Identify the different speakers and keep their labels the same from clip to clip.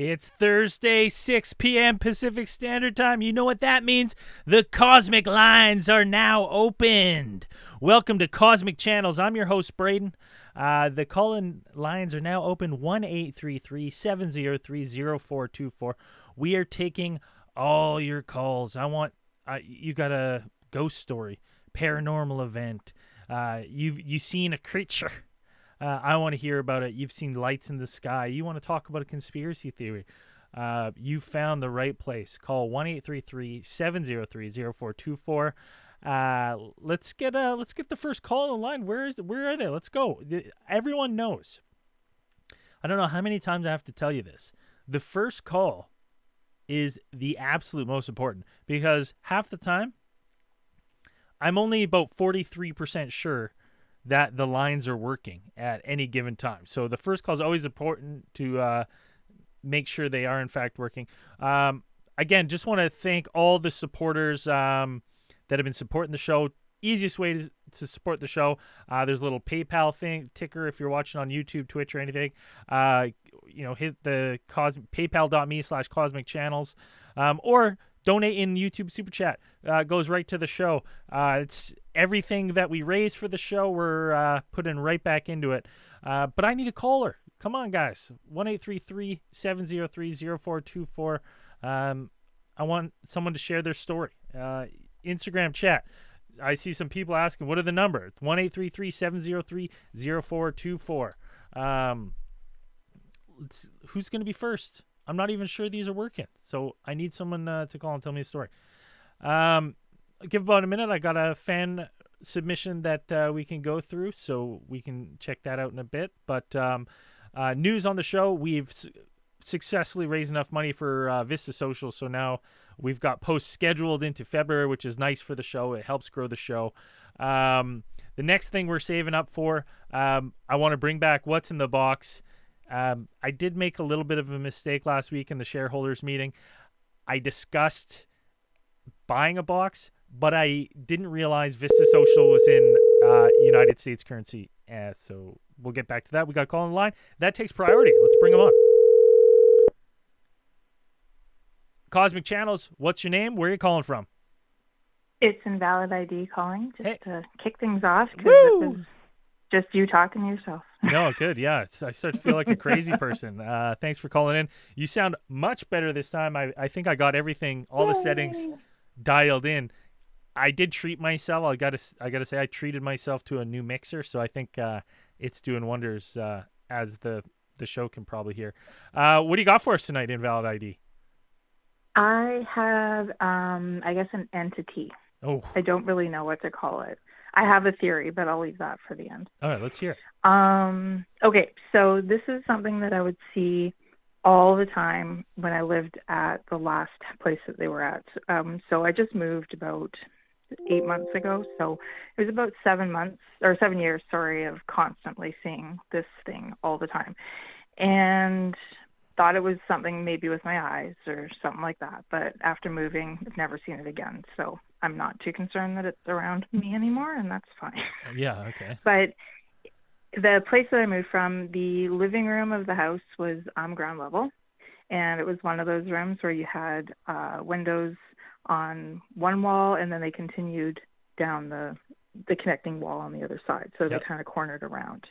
Speaker 1: It's Thursday, 6 p.m. Pacific Standard Time. You know what that means? The Cosmic Lines are now opened. Welcome to Cosmic Channels. I'm your host, Braden. The call-in lines are now open, 1-833-703-0424. We are taking all your calls. I want, you got a ghost story, paranormal event. You've seen a creature. I want to hear about it. You've seen lights in the sky. You want to talk about a conspiracy theory. You found the right place. Call 1-833-703-0424. Let's get the first call on the line. Where are they? Let's go. Everyone knows. I don't know how many times I have to tell you this. The first call is the absolute most important, because half the time I'm only about 43% sure that the lines are working at any given time. So the first call is always important to make sure they are in fact working. Again, just want to thank all the supporters that have been supporting the show. Easiest way to support the show, there's a little PayPal ticker if you're watching on YouTube, Twitch, or anything. Hit the paypal.me/CosmicChannels, or donate in YouTube Super Chat. Goes right to the show. It's everything that we raise for the show, we're putting right back into it. But I need a caller. Come on, guys. 1-833-703-0424. I want someone to share their story. Instagram chat. I see some people asking, what are the numbers? 1-833-703-0424. Who's going to be first? I'm not even sure these are working, so I need someone to call and tell me a story. Give about a minute. I got a fan submission that we can go through, so we can check that out in a bit. But news on the show, we've successfully raised enough money for Vista Social, so now we've got posts scheduled into February, which is nice for the show. It helps grow the show. The next thing we're saving up for, I want to bring back What's in the Box. I did make a little bit of a mistake last week in the shareholders meeting. I discussed buying a box, but I didn't realize Vista Social was in United States currency. So we'll get back to that. We got a call on the line. That takes priority. Let's bring them on. Cosmic Channels, what's your name? Where are you calling from?
Speaker 2: It's Invalid ID calling, just to kick things off, because
Speaker 1: Woo!
Speaker 2: it was just you talking to yourself.
Speaker 1: No, good. Yeah, I start to feel like a crazy person. Thanks for calling in. You sound much better this time. I think I got everything, all the settings dialed in. I did treat myself. I gotta say, I treated myself to a new mixer, so I think it's doing wonders, as the show can probably hear. What do you got for us tonight, Invalid ID?
Speaker 2: I have, I guess, an entity.
Speaker 1: Oh.
Speaker 2: I don't really know what to call it. I have a theory, but I'll leave that for the end.
Speaker 1: All right, let's hear it.
Speaker 2: Okay, so this is something that I would see all the time when I lived at the last place that they were at. So I just moved about 8 months ago. So it was about 7 years, of constantly seeing this thing all the time. And thought it was something maybe with my eyes or something like that. But after moving, I've never seen it again. So I'm not too concerned that it's around me anymore, and that's fine.
Speaker 1: Yeah, okay.
Speaker 2: But the place that I moved from, the living room of the house was on ground level. And it was one of those rooms where you had windows on one wall, and then they continued down the connecting wall on the other side. So they kind of cornered around.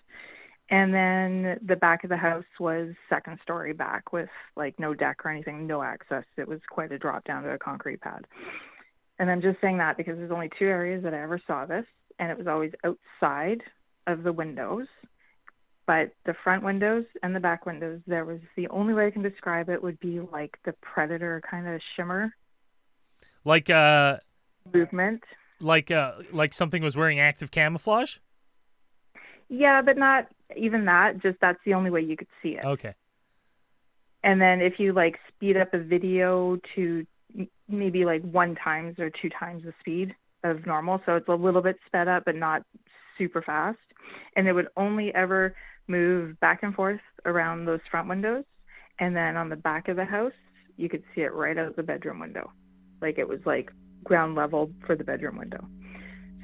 Speaker 2: And then the back of the house was second story back with like no deck or anything, no access. It was quite a drop down to a concrete pad. And I'm just saying that because there's only two areas that I ever saw this, and it was always outside of the windows. But the front windows and the back windows, there was, the only way I can describe it would be like the Predator kind of shimmer.
Speaker 1: Like
Speaker 2: movement.
Speaker 1: Like something was wearing active camouflage?
Speaker 2: Yeah, but not even that. Just that's the only way you could see it.
Speaker 1: Okay.
Speaker 2: And then if you like speed up a video to maybe like 1 times or 2 times the speed of normal, so it's a little bit sped up but not super fast, and it would only ever move back and forth around those front windows, and then on the back of the house you could see it right out the bedroom window, like it was like ground level for the bedroom window.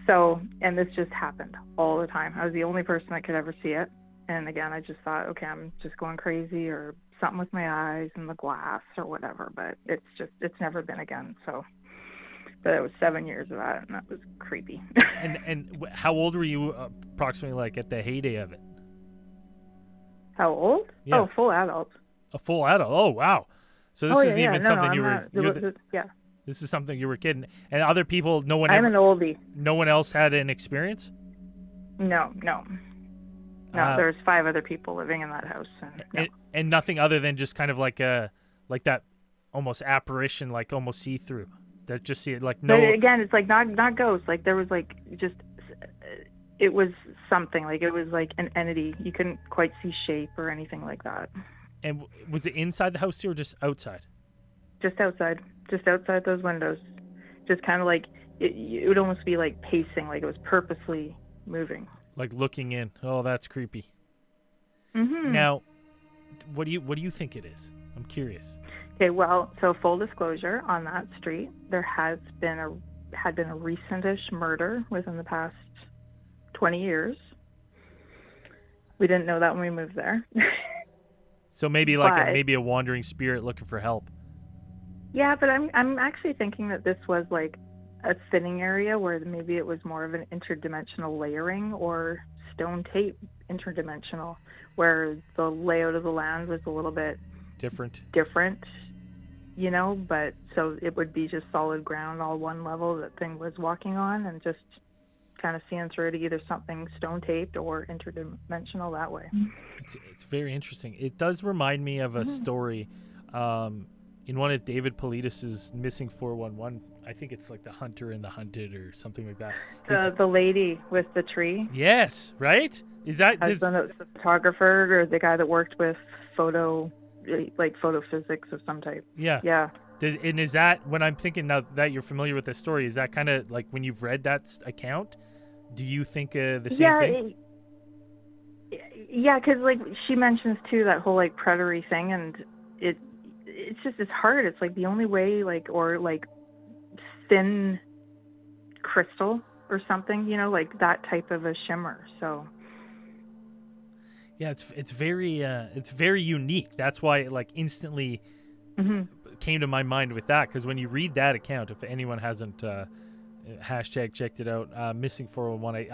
Speaker 2: So, and this just happened all the time. I was the only person that could ever see it. And again, I just thought, okay, I'm just going crazy or something with my eyes and the glass or whatever, but it's never been again. So, but it was 7 years of that, and that was creepy.
Speaker 1: And how old were you approximately, like, at the heyday of it?
Speaker 2: How old?
Speaker 1: Yeah.
Speaker 2: Oh, full adult.
Speaker 1: A full adult. Oh, wow. So this isn't even something you were.
Speaker 2: Yeah.
Speaker 1: This is something you were kidding. And other people, no one.
Speaker 2: I'm an oldie.
Speaker 1: No one else had an experience.
Speaker 2: No. There's 5 other people living in that house,
Speaker 1: and nothing other than just kind of like that, almost apparition, like almost see through. That just see it like no.
Speaker 2: But again, it's like not ghosts. Like there was like just. It was something, like it was like an entity. You couldn't quite see shape or anything like that.
Speaker 1: And was it inside the house too, or just outside?
Speaker 2: Just outside those windows. Just kind of like, it would almost be like pacing, like it was purposely moving.
Speaker 1: Like looking in. Oh, that's creepy.
Speaker 2: Mm-hmm.
Speaker 1: Now, what do you think it is? I'm curious.
Speaker 2: Okay, well, so full disclosure, on that street, there had been a recentish murder within the past 20 years. We didn't know that when we moved there.
Speaker 1: So maybe maybe a wandering spirit looking for help.
Speaker 2: Yeah, but I'm actually thinking that this was like a thinning area where maybe it was more of an interdimensional layering or stone tape interdimensional, where the layout of the land was a little bit
Speaker 1: different,
Speaker 2: but so it would be just solid ground, all one level that thing was walking on, and just kind of seeing through to either something stone taped or interdimensional that way.
Speaker 1: It's very interesting. It does remind me of a story in one of David Politis's Missing 411. I think it's like The Hunter and the Hunted or something like that.
Speaker 2: The lady with the tree.
Speaker 1: Yes, right? Is that
Speaker 2: the photographer or the guy that worked with photophysics of some type?
Speaker 1: Yeah.
Speaker 2: Yeah.
Speaker 1: And is that, when I'm thinking now that you're familiar with this story, is that kind of like when you've read that account, do you think the same thing?
Speaker 2: Yeah, because like she mentions too that whole like predatory thing, and it's hard. It's like the only way, or thin crystal or something, like that type of a shimmer. So
Speaker 1: yeah, it's very unique. That's why it like instantly came to my mind with that, because when you read that account, if anyone hasn't hashtag checked it out, Missing 411,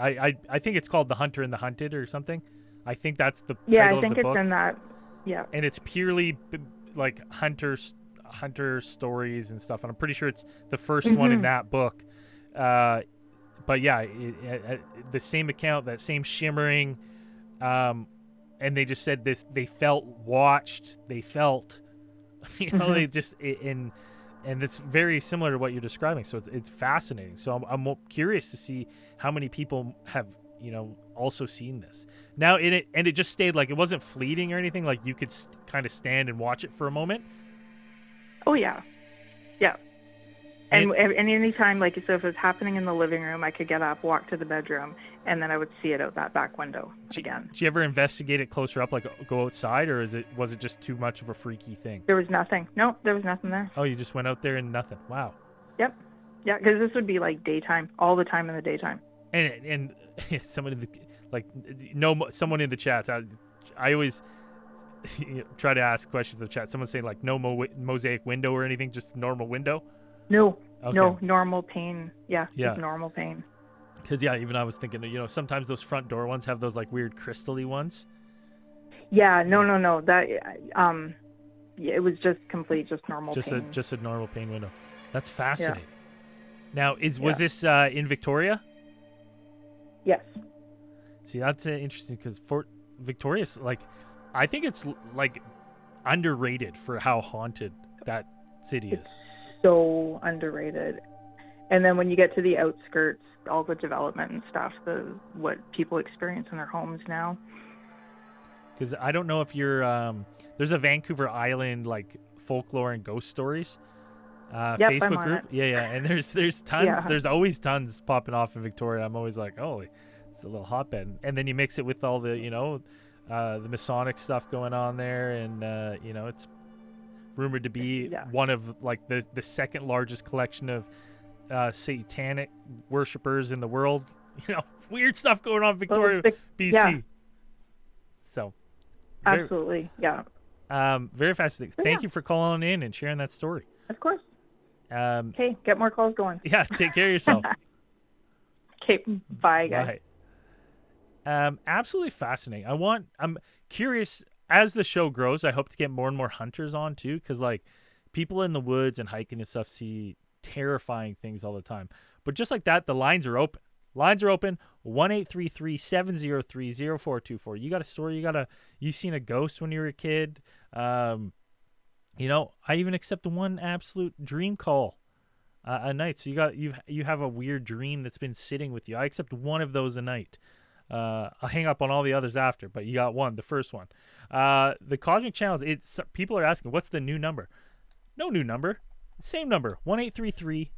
Speaker 1: I think it's called The Hunter and the Hunted or something. I think that's the title of the book.
Speaker 2: Yeah, I think it's in that. Yeah.
Speaker 1: And it's purely like hunter stories and stuff, and I'm pretty sure it's the first one in that book. But yeah, the same account, that same shimmering, and they just said this. They felt watched. They felt, they just and it's very similar to what you're describing. So it's fascinating. So I'm curious to see how many people have also seen this. Now it just stayed, like it wasn't fleeting or anything. Like you could kind of stand and watch it for a moment.
Speaker 2: Oh yeah. And any time, like, so if it was happening in the living room, I could get up, walk to the bedroom, and then I would see it out that back window again.
Speaker 1: Did you ever investigate it closer up, like go outside, or was it just too much of a freaky thing?
Speaker 2: There was nothing. No, there was nothing there.
Speaker 1: Oh, you just went out there and nothing. Wow.
Speaker 2: Yep. Yeah, because this would be like daytime, all the time in the daytime.
Speaker 1: And someone in the someone in the chat. I always try to ask questions in the chat. Someone's saying like no mosaic window or anything, just normal window.
Speaker 2: No,
Speaker 1: okay.
Speaker 2: No normal pane. Yeah,
Speaker 1: yeah,
Speaker 2: just normal pane.
Speaker 1: Because even I was thinking, sometimes those front door ones have those like weird crystal-y ones.
Speaker 2: Yeah, no. That it was just normal pane.
Speaker 1: Just a normal pane window. That's fascinating. Yeah. Now, was this in Victoria?
Speaker 2: Yes.
Speaker 1: See, that's interesting because Fort Victoria's I think it's like underrated for how haunted that city is.
Speaker 2: So underrated. And then when you get to the outskirts, all the development and stuff, what people experience in their homes now.
Speaker 1: Because I don't know if you're there's a Vancouver Island like folklore and ghost stories Facebook group. Yeah, and there's tons. Yeah. There's always tons popping off in Victoria. I'm always like, oh, it's a little hotbed. And then you mix it with all the the Masonic stuff going on there, and it's rumored to be one of like the second largest collection of satanic worshippers in the world. Weird stuff going on in Victoria, BC.
Speaker 2: Yeah.
Speaker 1: So
Speaker 2: absolutely, yeah.
Speaker 1: Very fascinating.
Speaker 2: So,
Speaker 1: Thank
Speaker 2: yeah,
Speaker 1: you for calling in and sharing that story.
Speaker 2: of course.
Speaker 1: Um,
Speaker 2: Okay, get more calls going.
Speaker 1: yeah, take care of yourself.
Speaker 2: Okay, bye, guys.
Speaker 1: Bye. Absolutely fascinating. I'm curious as the show grows. I hope to get more and more hunters on too, because like people in the woods and hiking and stuff see terrifying things all the time. But just like that, the lines are open. Lines are open. 1-833-703-0424. You got a story? You seen a ghost when you were a kid? I even accept the one absolute dream call a night. So you have a weird dream that's been sitting with you. I accept one of those a night. I'll hang up on all the others after, but you got one, the first one. The Cosmic Channels, people are asking, what's the new number? No new number. Same number, 1-833-703-0424.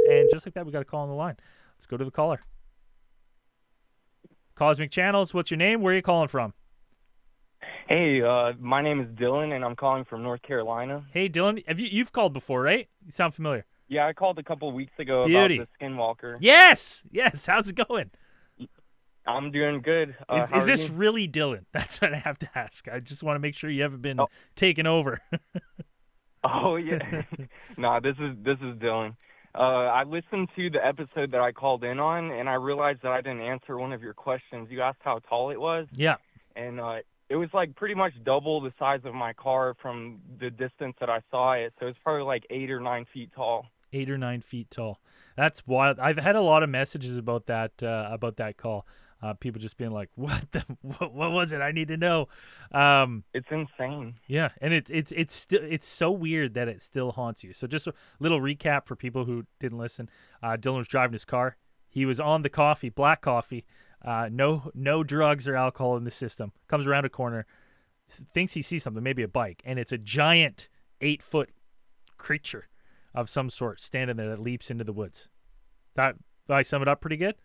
Speaker 1: And just like that, we got a call on the line. Let's go to the caller. Cosmic Channels, what's your name? Where are you calling from?
Speaker 3: Hey, my name is Dylan, and I'm calling from North Carolina.
Speaker 1: Hey, Dylan. You've called before, right? You sound familiar.
Speaker 3: Yeah, I called a couple of weeks ago
Speaker 1: Beauty.
Speaker 3: about the Skinwalker.
Speaker 1: Yes. How's it going?
Speaker 3: I'm doing good.
Speaker 1: Is this really Dylan? That's what I have to ask. I just want to make sure you haven't been taken over.
Speaker 3: Oh yeah, no, this is Dylan. I listened to the episode that I called in on, and I realized that I didn't answer one of your questions. You asked how tall it was.
Speaker 1: Yeah.
Speaker 3: And it was like pretty much double the size of my car from the distance that I saw it. So it's probably like 8 or 9 feet tall.
Speaker 1: 8 or 9 feet tall. That's wild. I've had a lot of messages about that call. People just being like, "What was it? I need to know."
Speaker 3: It's insane.
Speaker 1: Yeah, and it's so weird that it still haunts you. So just a little recap for people who didn't listen. Dylan was driving his car. He was on the coffee, black coffee. No drugs or alcohol in the system. Comes around a corner, thinks he sees something, maybe a bike, and it's a giant 8-foot creature of some sort standing there that leaps into the woods. Did I sum it up pretty good?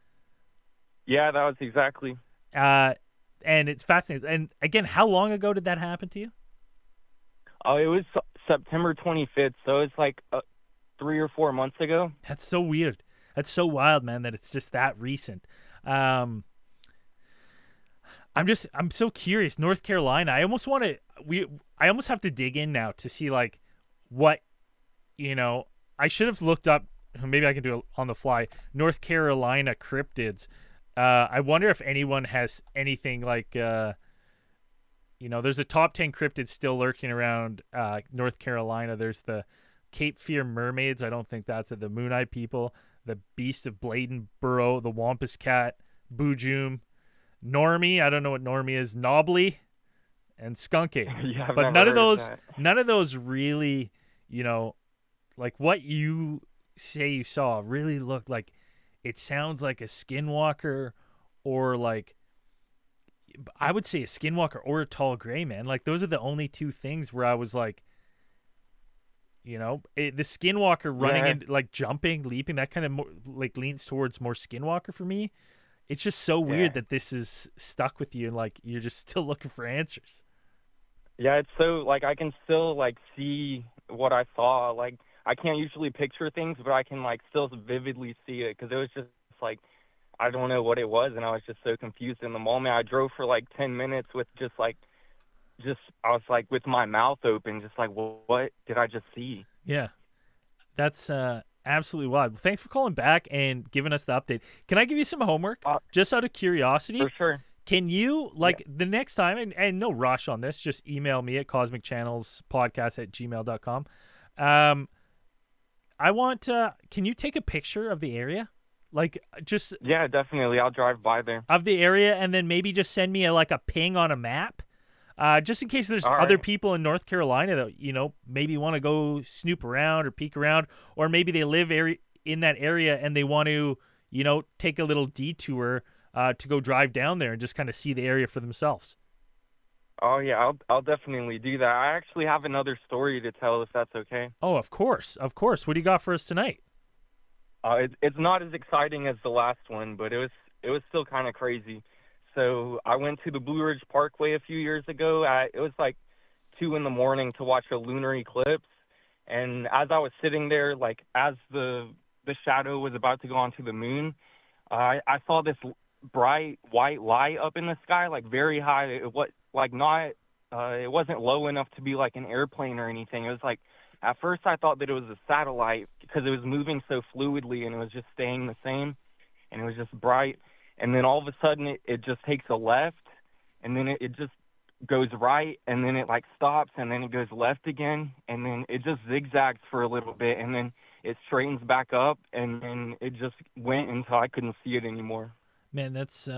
Speaker 3: Yeah, that was exactly.
Speaker 1: And it's fascinating. And again, how long ago did that happen to you?
Speaker 3: Oh, it was September 25th, so it's like 3 or 4 months ago.
Speaker 1: That's so weird. That's so wild, man, that it's just that recent. I'm so curious. North Carolina. I almost have to dig in now to see like what, I should have looked up. Maybe I can do it on the fly. North Carolina cryptids. I wonder if anyone has anything like, there's a top 10 cryptids still lurking around North Carolina. There's the Cape Fear mermaids. I don't think that's it. The Moon Eye people. The Beast of Bladen Burrow. The Wampus Cat. Boojum. Normie. I don't know what Normie is. Knobbly. And Skunky.
Speaker 3: Yeah,
Speaker 1: but none of those really, like what you say you saw really looked like. It sounds like a skinwalker or like, I would say a skinwalker or a tall gray man. Like those are the only two things where I was like, the skinwalker running and like jumping, leaping, that kind of more, like leans towards more skinwalker for me. It's just so weird that this is stuck with you and like you're just still looking for answers.
Speaker 3: Yeah, it's so like I can still like see what I saw. Like I can't usually picture things, but I can like still vividly see it because it was just like I don't know what it was, and I was just so confused in the moment. I drove for like 10 minutes with I was like with my mouth open, just like what did I just see?
Speaker 1: Yeah, that's absolutely wild. Well, thanks for calling back and giving us the update. Can I give you some homework just out of curiosity?
Speaker 3: For sure.
Speaker 1: Can you, the next time, and no rush on this, just email me at CosmicChannelsPodcast@gmail.com. Can you take a picture of the area?
Speaker 3: Yeah, definitely. I'll drive by there.
Speaker 1: Of the area, and then maybe just send me a ping on a map. Just in case there's other people in North Carolina that, maybe want to go snoop around or peek around, or maybe they live in that area and they want to, take a little detour to go drive down there and just kind of see the area for themselves.
Speaker 3: Oh, yeah, I'll definitely do that. I actually have another story to tell if that's okay.
Speaker 1: Oh, of course. Of course. What do you got for us tonight?
Speaker 3: It's not as exciting as the last one, but it was still kind of crazy. So I went to the Blue Ridge Parkway a few years ago. It was like 2 a.m. to watch a lunar eclipse. And as I was sitting there, like as the shadow was about to go onto the moon, I saw this bright white light up in the sky, like very high. like not it wasn't low enough to be like an airplane or anything. It was like at first I thought that it was a satellite because it was moving so fluidly and it was just staying the same and it was just bright. And then all of a sudden it just takes a left and then it just goes right and then it like stops and then it goes left again and then it just zigzags for a little bit and then it straightens back up and then it just went until I couldn't see it anymore.
Speaker 1: Man, that's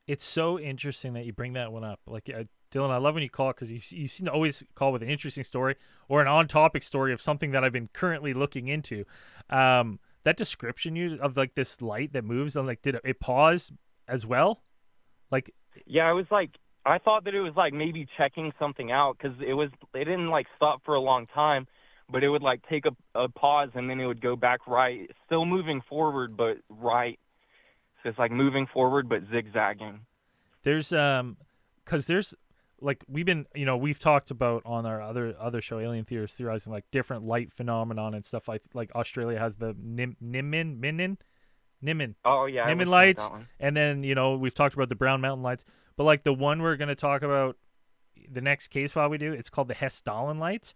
Speaker 1: it's so interesting that you bring that one up. Like, Dylan, I love when you call because you seem to always call with an interesting story or an on-topic story of something that I've been currently looking into. That description you of like this light that moves, I'm like, did it pause as well? Like,
Speaker 3: yeah, it was like I thought that it was like maybe checking something out because it didn't like stop for a long time, but it would like take a pause and then it would go back right, still moving forward but right. So it's like moving forward but zigzagging.
Speaker 1: There's because there's like we've talked about on our other show, Alien Theorists, theorizing like different light phenomenon and stuff like Australia has the Nimin.
Speaker 3: Oh yeah,
Speaker 1: Nimin lights, and then we've talked about the Brown Mountain lights, but like the one we're going to talk about, the next case file we do, it's called the Hessdalen lights,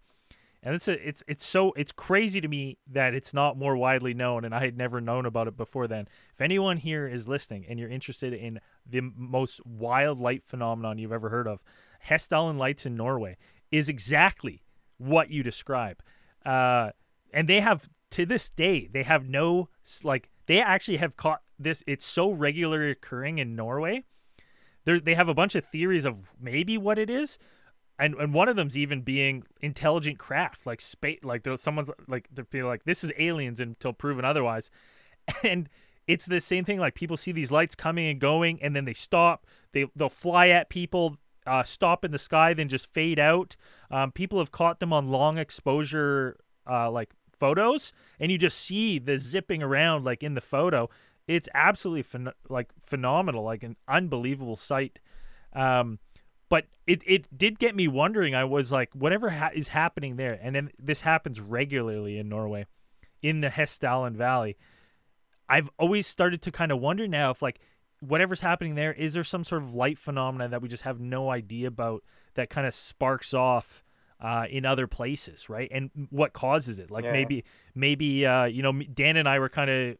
Speaker 1: and it's crazy to me that it's not more widely known, and I had never known about it before then. If anyone here is listening and you're interested in the most wild light phenomenon you've ever heard of, Hessdalen lights in Norway is exactly what you describe, and they have to this day they have no like. They actually have caught this. It's so regularly occurring in Norway. They have a bunch of theories of maybe what it is, and one of them's even being intelligent craft, like space. Like someone's like they're like this is aliens until proven otherwise, and it's the same thing. Like people see these lights coming and going, and then they stop. They'll fly at people, stop in the sky, then just fade out. People have caught them on long exposure, like photos, and you just see the zipping around like in the photo. It's absolutely phenomenal, like an unbelievable sight. But it did get me wondering. I was like, whatever is happening there, and then this happens regularly in Norway, in the Hessdalen Valley. I've always started to kind of wonder now if like whatever's happening there, is there some sort of light phenomena that we just have no idea about that kind of sparks off in other places, right? And what causes it? Like maybe Dan and I were kind of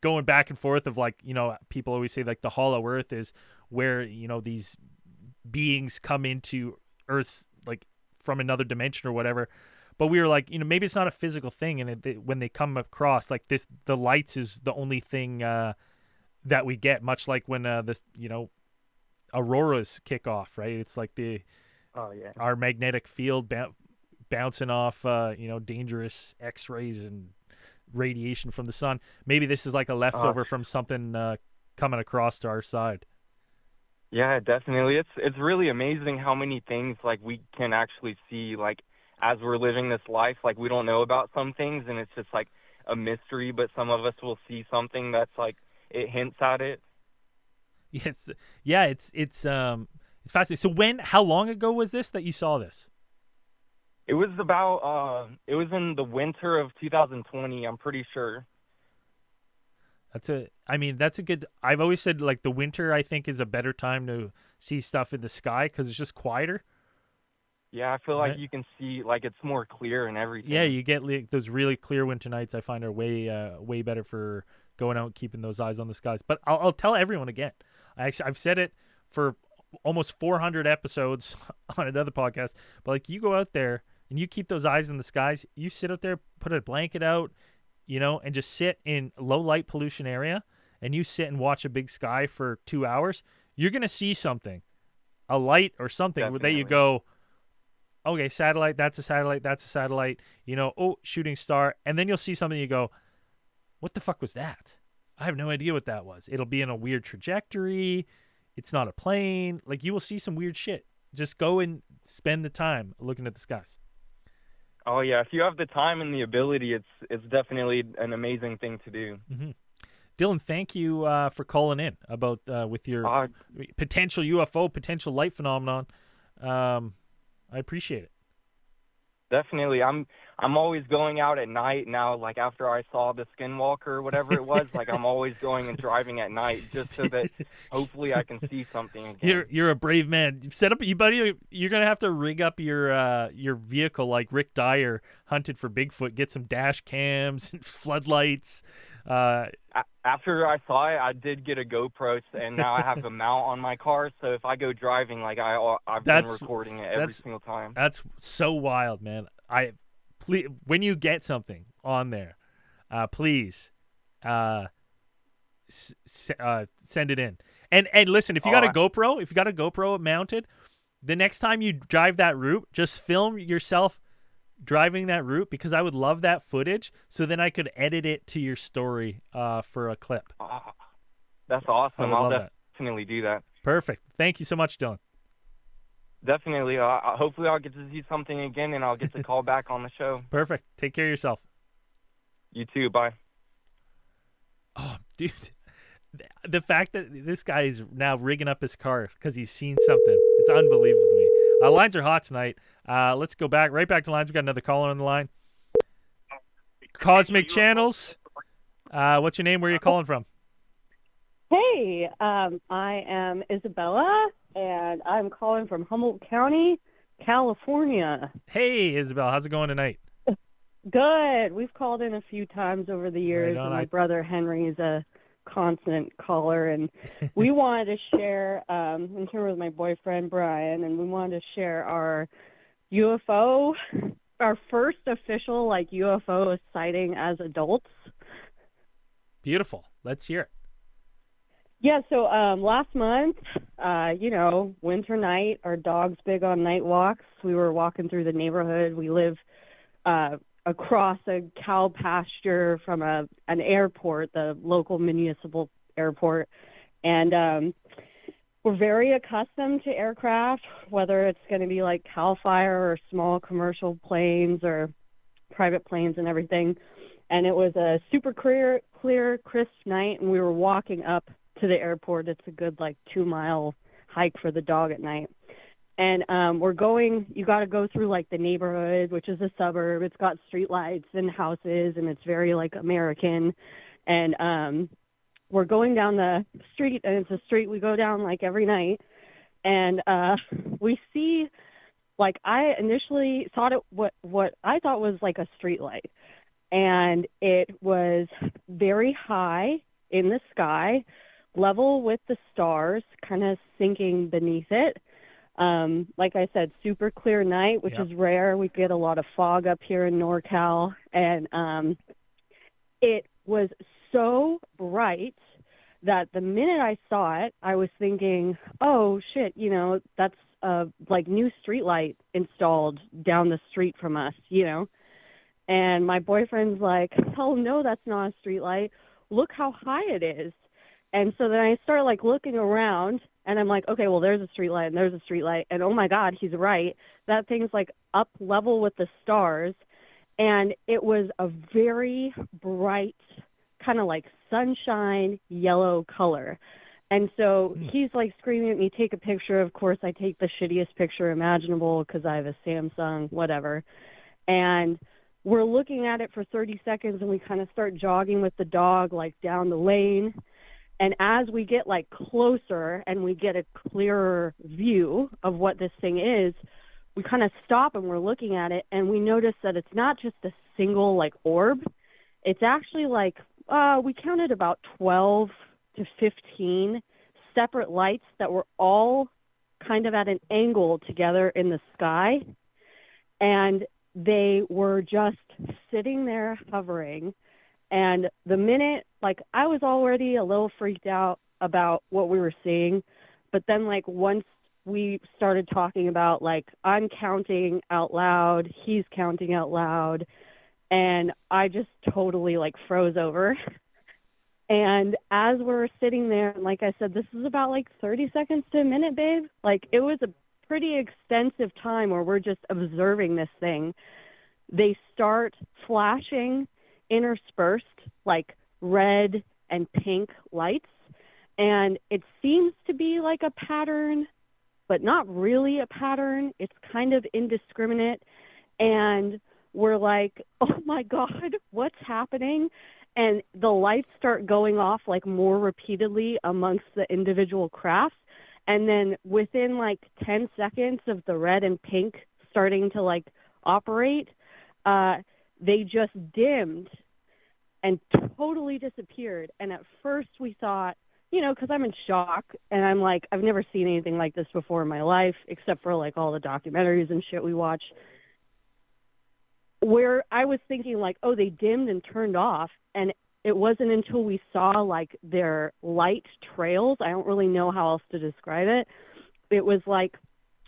Speaker 1: going back and forth of like, people always say like the hollow earth is where, these beings come into Earth like from another dimension or whatever. But we were like, maybe it's not a physical thing, and when they come across like this, the lights is the only thing that we get, much like when auroras kick off, right? It's like our magnetic field bouncing off, dangerous X-rays and radiation from the sun. Maybe this is like a leftover from something coming across to our side.
Speaker 3: Yeah, definitely. It's really amazing how many things like we can actually see, like as we're living this life. Like we don't know about some things, and it's just like a mystery. But some of us will see something that's like it hints at it.
Speaker 1: It's fascinating. So how long ago was this that you saw this?
Speaker 3: It was it was in the winter of 2020, I'm pretty sure.
Speaker 1: That's a good, I've always said like the winter I think is a better time to see stuff in the sky because it's just quieter.
Speaker 3: Yeah, I feel like you can see, like it's more clear and everything.
Speaker 1: Yeah, you get like, those really clear winter nights I find are way better for going out and keeping those eyes on the skies. But I'll tell everyone again. I've said it for almost 400 episodes on another podcast, but like you go out there and you keep those eyes in the skies, you sit out there, put a blanket out, and just sit in low light pollution area, and you sit and watch a big sky for 2 hours, you're going to see something, a light or something. Definitely. That you go, okay, satellite, that's a satellite, shooting star. And then you'll see something, you go, what the fuck was that? I have no idea what that was. It'll be in a weird trajectory. It's not a plane. Like, you will see some weird shit. Just go and spend the time looking at the skies.
Speaker 3: Oh yeah, if you have the time and the ability, it's definitely an amazing thing to do.
Speaker 1: Mm-hmm. Dylan, thank you for calling in about with your potential UFO, potential light phenomenon. I appreciate it.
Speaker 3: Definitely, I'm I'm always going out at night now, like after I saw the skinwalker or whatever it was, like I'm always going and driving at night just so that hopefully I can see something again.
Speaker 1: You're a brave man. Set up, you buddy. You're gonna have to rig up your vehicle like Rick Dyer hunted for Bigfoot. Get some dash cams and floodlights.
Speaker 3: After I saw it, I did get a GoPro, and now I have a mount on my car. So if I go driving, like I've been recording it every single time.
Speaker 1: That's so wild, man. Please, when you get something on there, please send it in. And listen, if you got a GoPro mounted, the next time you drive that route, just film yourself driving that route, because I would love that footage, so then I could edit it to your story for a clip.
Speaker 3: That's awesome. I'll definitely do that.
Speaker 1: Perfect. Thank you so much, Dylan.
Speaker 3: Definitely. Hopefully I'll get to see something again, and I'll get to call back on the show.
Speaker 1: Perfect. Take care of yourself.
Speaker 3: You too. Bye.
Speaker 1: Oh, dude. The fact that this guy is now rigging up his car because he's seen something. It's unbelievable to me. Lines are hot tonight. Let's go right back to lines. We got another caller on the line. Cosmic Channels. What's your name? Where are you calling from?
Speaker 4: Hey, I am Isabella, and I'm calling from Humboldt County, California.
Speaker 1: Hey, Isabel. How's it going tonight?
Speaker 4: Good. We've called in a few times over the years, and my brother Henry is a constant caller, and we wanted to share, I'm here with my boyfriend Brian, and we wanted to share our UFO, our first official UFO sighting as adults.
Speaker 1: Beautiful. Let's hear it.
Speaker 4: Yeah, so last month, winter night, our dog's big on night walks. We were walking through the neighborhood. We live across a cow pasture from an airport, the local municipal airport. And we're very accustomed to aircraft, whether it's going to be like CAL FIRE or small commercial planes or private planes and everything. And it was a super clear, crisp night, and we were walking up to the airport. It's a good 2-mile hike for the dog at night. And you got to go through the neighborhood, which is a suburb. It's got streetlights and houses, and it's very American. And we're going down the street, and it's a street we go down every night. And we see, I initially thought what I thought was a streetlight. And it was very high in the sky, level with the stars, kind of sinking beneath it. Like I said, super clear night, which is rare. We get a lot of fog up here in NorCal. And it was so bright that the minute I saw it, I was thinking, oh, shit, that's a new streetlight installed down the street from us, And my boyfriend's like, oh, no, that's not a streetlight. Look how high it is. And so then I start looking around, and I'm like, okay, well, there's a streetlight and there's a streetlight. And oh my God, he's right. That thing's up level with the stars. And it was a very bright, kind of sunshine yellow color. And so he's screaming at me, take a picture. Of course, I take the shittiest picture imaginable because I have a Samsung, whatever. And we're looking at it for 30 seconds, and we kind of start jogging with the dog down the lane. And as we get closer and we get a clearer view of what this thing is, we kind of stop and we're looking at it, and we notice that it's not just a single orb. It's actually we counted about 12 to 15 separate lights that were all kind of at an angle together in the sky. And they were just sitting there hovering. And the minute, I was already a little freaked out about what we were seeing. But then, once we started talking about, I'm counting out loud, he's counting out loud, and I just totally, froze over. And as we're sitting there, and like I said, this is about, 30 seconds to a minute, babe. It was a pretty extensive time where we're just observing this thing. They start flashing interspersed red and pink lights, and it seems to be a pattern, but not really a pattern. It's kind of indiscriminate. And we're like, oh my God, what's happening? And the lights start going off like more repeatedly amongst the individual crafts. And then within like 10 seconds of the red and pink starting to like operate, they just dimmed and totally disappeared. And at first we thought, you know, because I'm in shock and I'm like, I've never seen anything like this before in my life, except for like all the documentaries and shit we watch, where I was thinking like, oh, they dimmed and turned off. And it wasn't until we saw like their light trails. I don't really know how else to describe it. It was like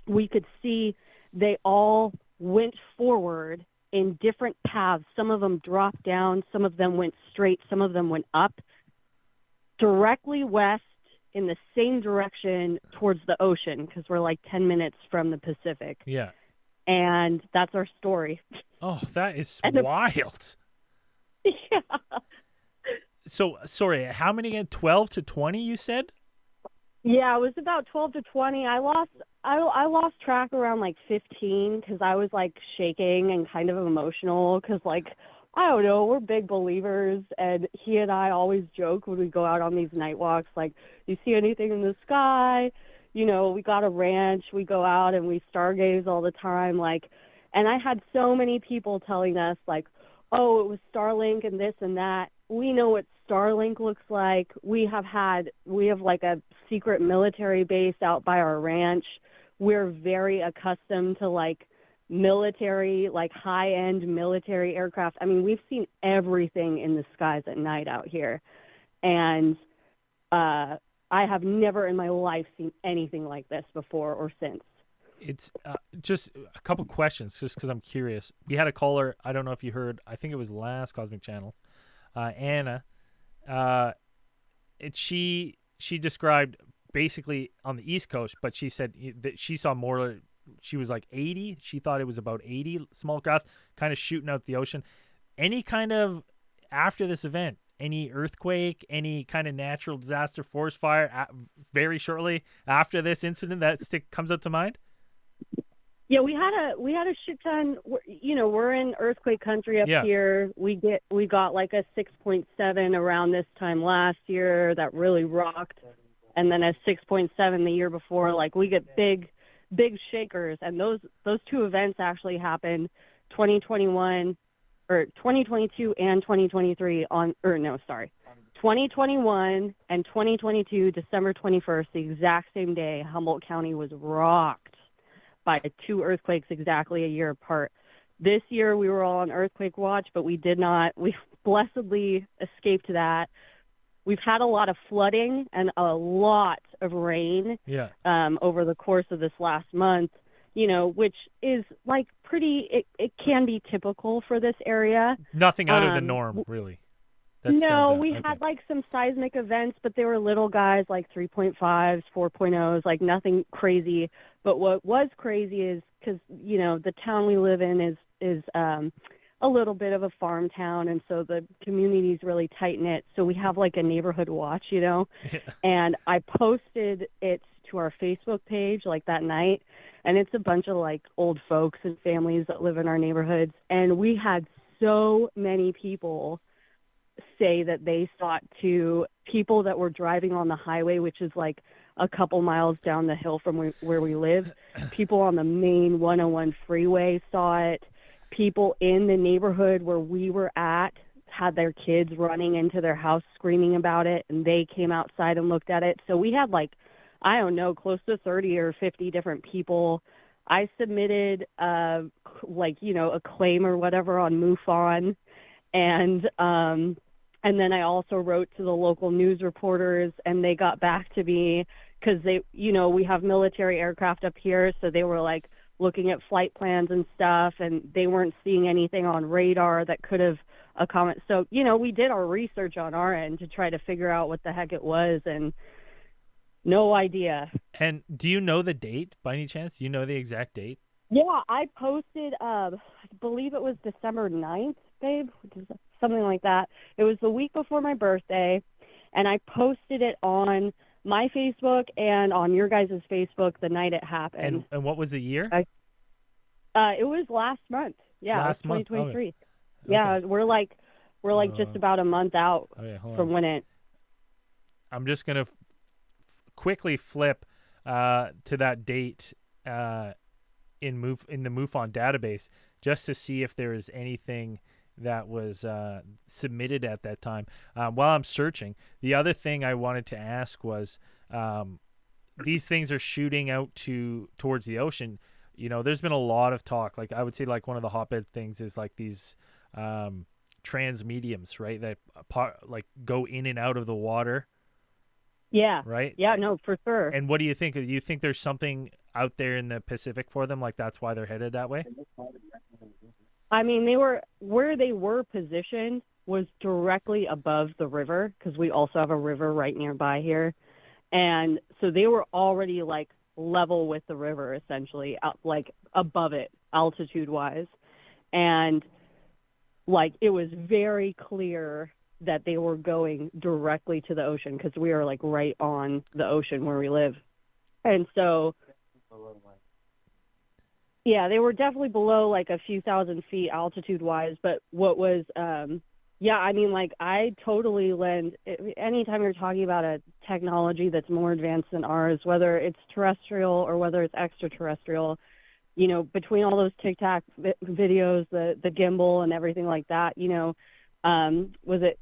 Speaker 4: we could see they all went forward in different paths. Some of them dropped down, some of them went straight, some of them went up, directly west in the same direction towards the ocean, because we're like 10 minutes from the Pacific.
Speaker 1: Yeah.
Speaker 4: And that's our story.
Speaker 1: Oh, that is wild.
Speaker 4: Yeah.
Speaker 1: So, sorry, how many again? 12 to 20, you said?
Speaker 4: Yeah, it was about 12 to 20. I lost track around like 15 because I was like shaking and kind of emotional because like, I don't know, we're big believers, and he and I always joke when we go out on these night walks, like, you see anything in the sky? You know, we got a ranch, we go out and we stargaze all the time, like, and I had so many people telling us like, oh, it was Starlink and this and that. We know what Starlink looks like. We have like a secret military base out by our ranch. We're very accustomed to like military, like high-end military aircraft. I mean, we've seen everything in the skies at night out here. And I have never in my life seen anything like this before or since.
Speaker 1: It's just a couple questions, just because I'm curious. We had a caller, I don't know if you heard, I think it was last Cosmic Channels, Anna. She described basically on the East Coast, but she said that she saw more. She was like 80. She thought it was about 80 small crafts kind of shooting out the ocean. Any kind of, after this event, any earthquake, any kind of natural disaster, forest fire, very shortly after this incident that comes up to mind?
Speaker 4: Yeah, we had a shit ton. You know, we're in earthquake country up here. We got like a 6.7 around this time last year that really rocked, and then a 6.7 the year before. Like, we get big shakers, and those two events actually happened 2021 or 2022 and 2023 2021 and 2022 December 21st, the exact same day. Humboldt County was rocked by two earthquakes exactly a year apart. This year we were all on earthquake watch, but we blessedly escaped that. We've had a lot of flooding and a lot of rain over the course of this last month, you know, which is like it can be typical for this area. Nothing
Speaker 1: out of the norm, really.
Speaker 4: We had like some seismic events, but they were little guys, like 3.5s, 4.0s, like nothing crazy. But what was crazy is because, you know, the town we live in is a little bit of a farm town, and so the community's really tight-knit. So we have like a neighborhood watch, you know, and I posted it to our Facebook page like that night, and it's a bunch of like old folks and families that live in our neighborhoods, and we had so many people say that they saw it too. People that were driving on the highway, which is like a couple miles down the hill from where we live. People on the main 101 freeway saw it. People in the neighborhood where we were at had their kids running into their house screaming about it, and they came outside and looked at it. So we had like, I don't know, close to 30 or 50 different people. I submitted a claim or whatever on MUFON, and then I also wrote to the local news reporters, and they got back to me because we have military aircraft up here, so they were like looking at flight plans and stuff, and they weren't seeing anything on radar that could have accommodated. So, you know, we did our research on our end to try to figure out what the heck it was, and no idea.
Speaker 1: And do you know the date by any chance? Do you know the exact date?
Speaker 4: Yeah, I posted, I believe it was December 9th, babe, something like that. It was the week before my birthday, and I posted it on my Facebook and on your guys' Facebook the night it happened.
Speaker 1: And what was the year?
Speaker 4: It was last month. Yeah,
Speaker 1: Last
Speaker 4: it's
Speaker 1: month?
Speaker 4: 2023.
Speaker 1: Okay.
Speaker 4: Yeah, we're like just about a month out
Speaker 1: Okay, hold
Speaker 4: from
Speaker 1: on.
Speaker 4: when it.
Speaker 1: I'm just gonna quickly flip to that date in the MUFON database just to see if there is anything that was submitted at that time. While I'm searching, the other thing I wanted to ask was, these things are shooting out towards the ocean. You know, there's been a lot of talk. Like, I would say, like, one of the hotbed things is like these trans mediums, right? That like go in and out of the water.
Speaker 4: Yeah.
Speaker 1: Right.
Speaker 4: Yeah. No, for sure.
Speaker 1: And what do you think? Do you think there's something out there in the Pacific for them? Like, that's why they're headed that way?
Speaker 4: I mean, where they were positioned was directly above the river, because we also have a river right nearby here. And so they were already like level with the river, essentially, like above it, altitude-wise. And like it was very clear that they were going directly to the ocean, because we are like right on the ocean where we live. And so, yeah, they were definitely below like a few thousand feet altitude-wise. But what was, yeah, I mean, like, I totally lend, anytime you're talking about a technology that's more advanced than ours, whether it's terrestrial or whether it's extraterrestrial, you know, between all those TikTok videos, the gimbal and everything like that, you know, was it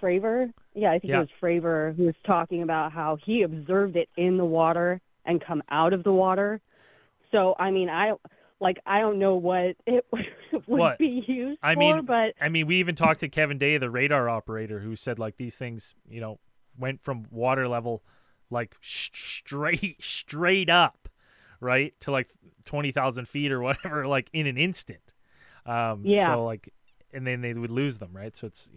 Speaker 4: Fravor? Yeah, I think it was Fravor who was talking about how he observed it in the water and come out of the water. So, I mean, I don't know what it would be used for, but...
Speaker 1: I mean, we even talked to Kevin Day, the radar operator, who said, like, these things, you know, went from water level, like, straight up, right, to, like, 20,000 feet or whatever, like, in an instant. So, like, and then they would lose them, right? So it's...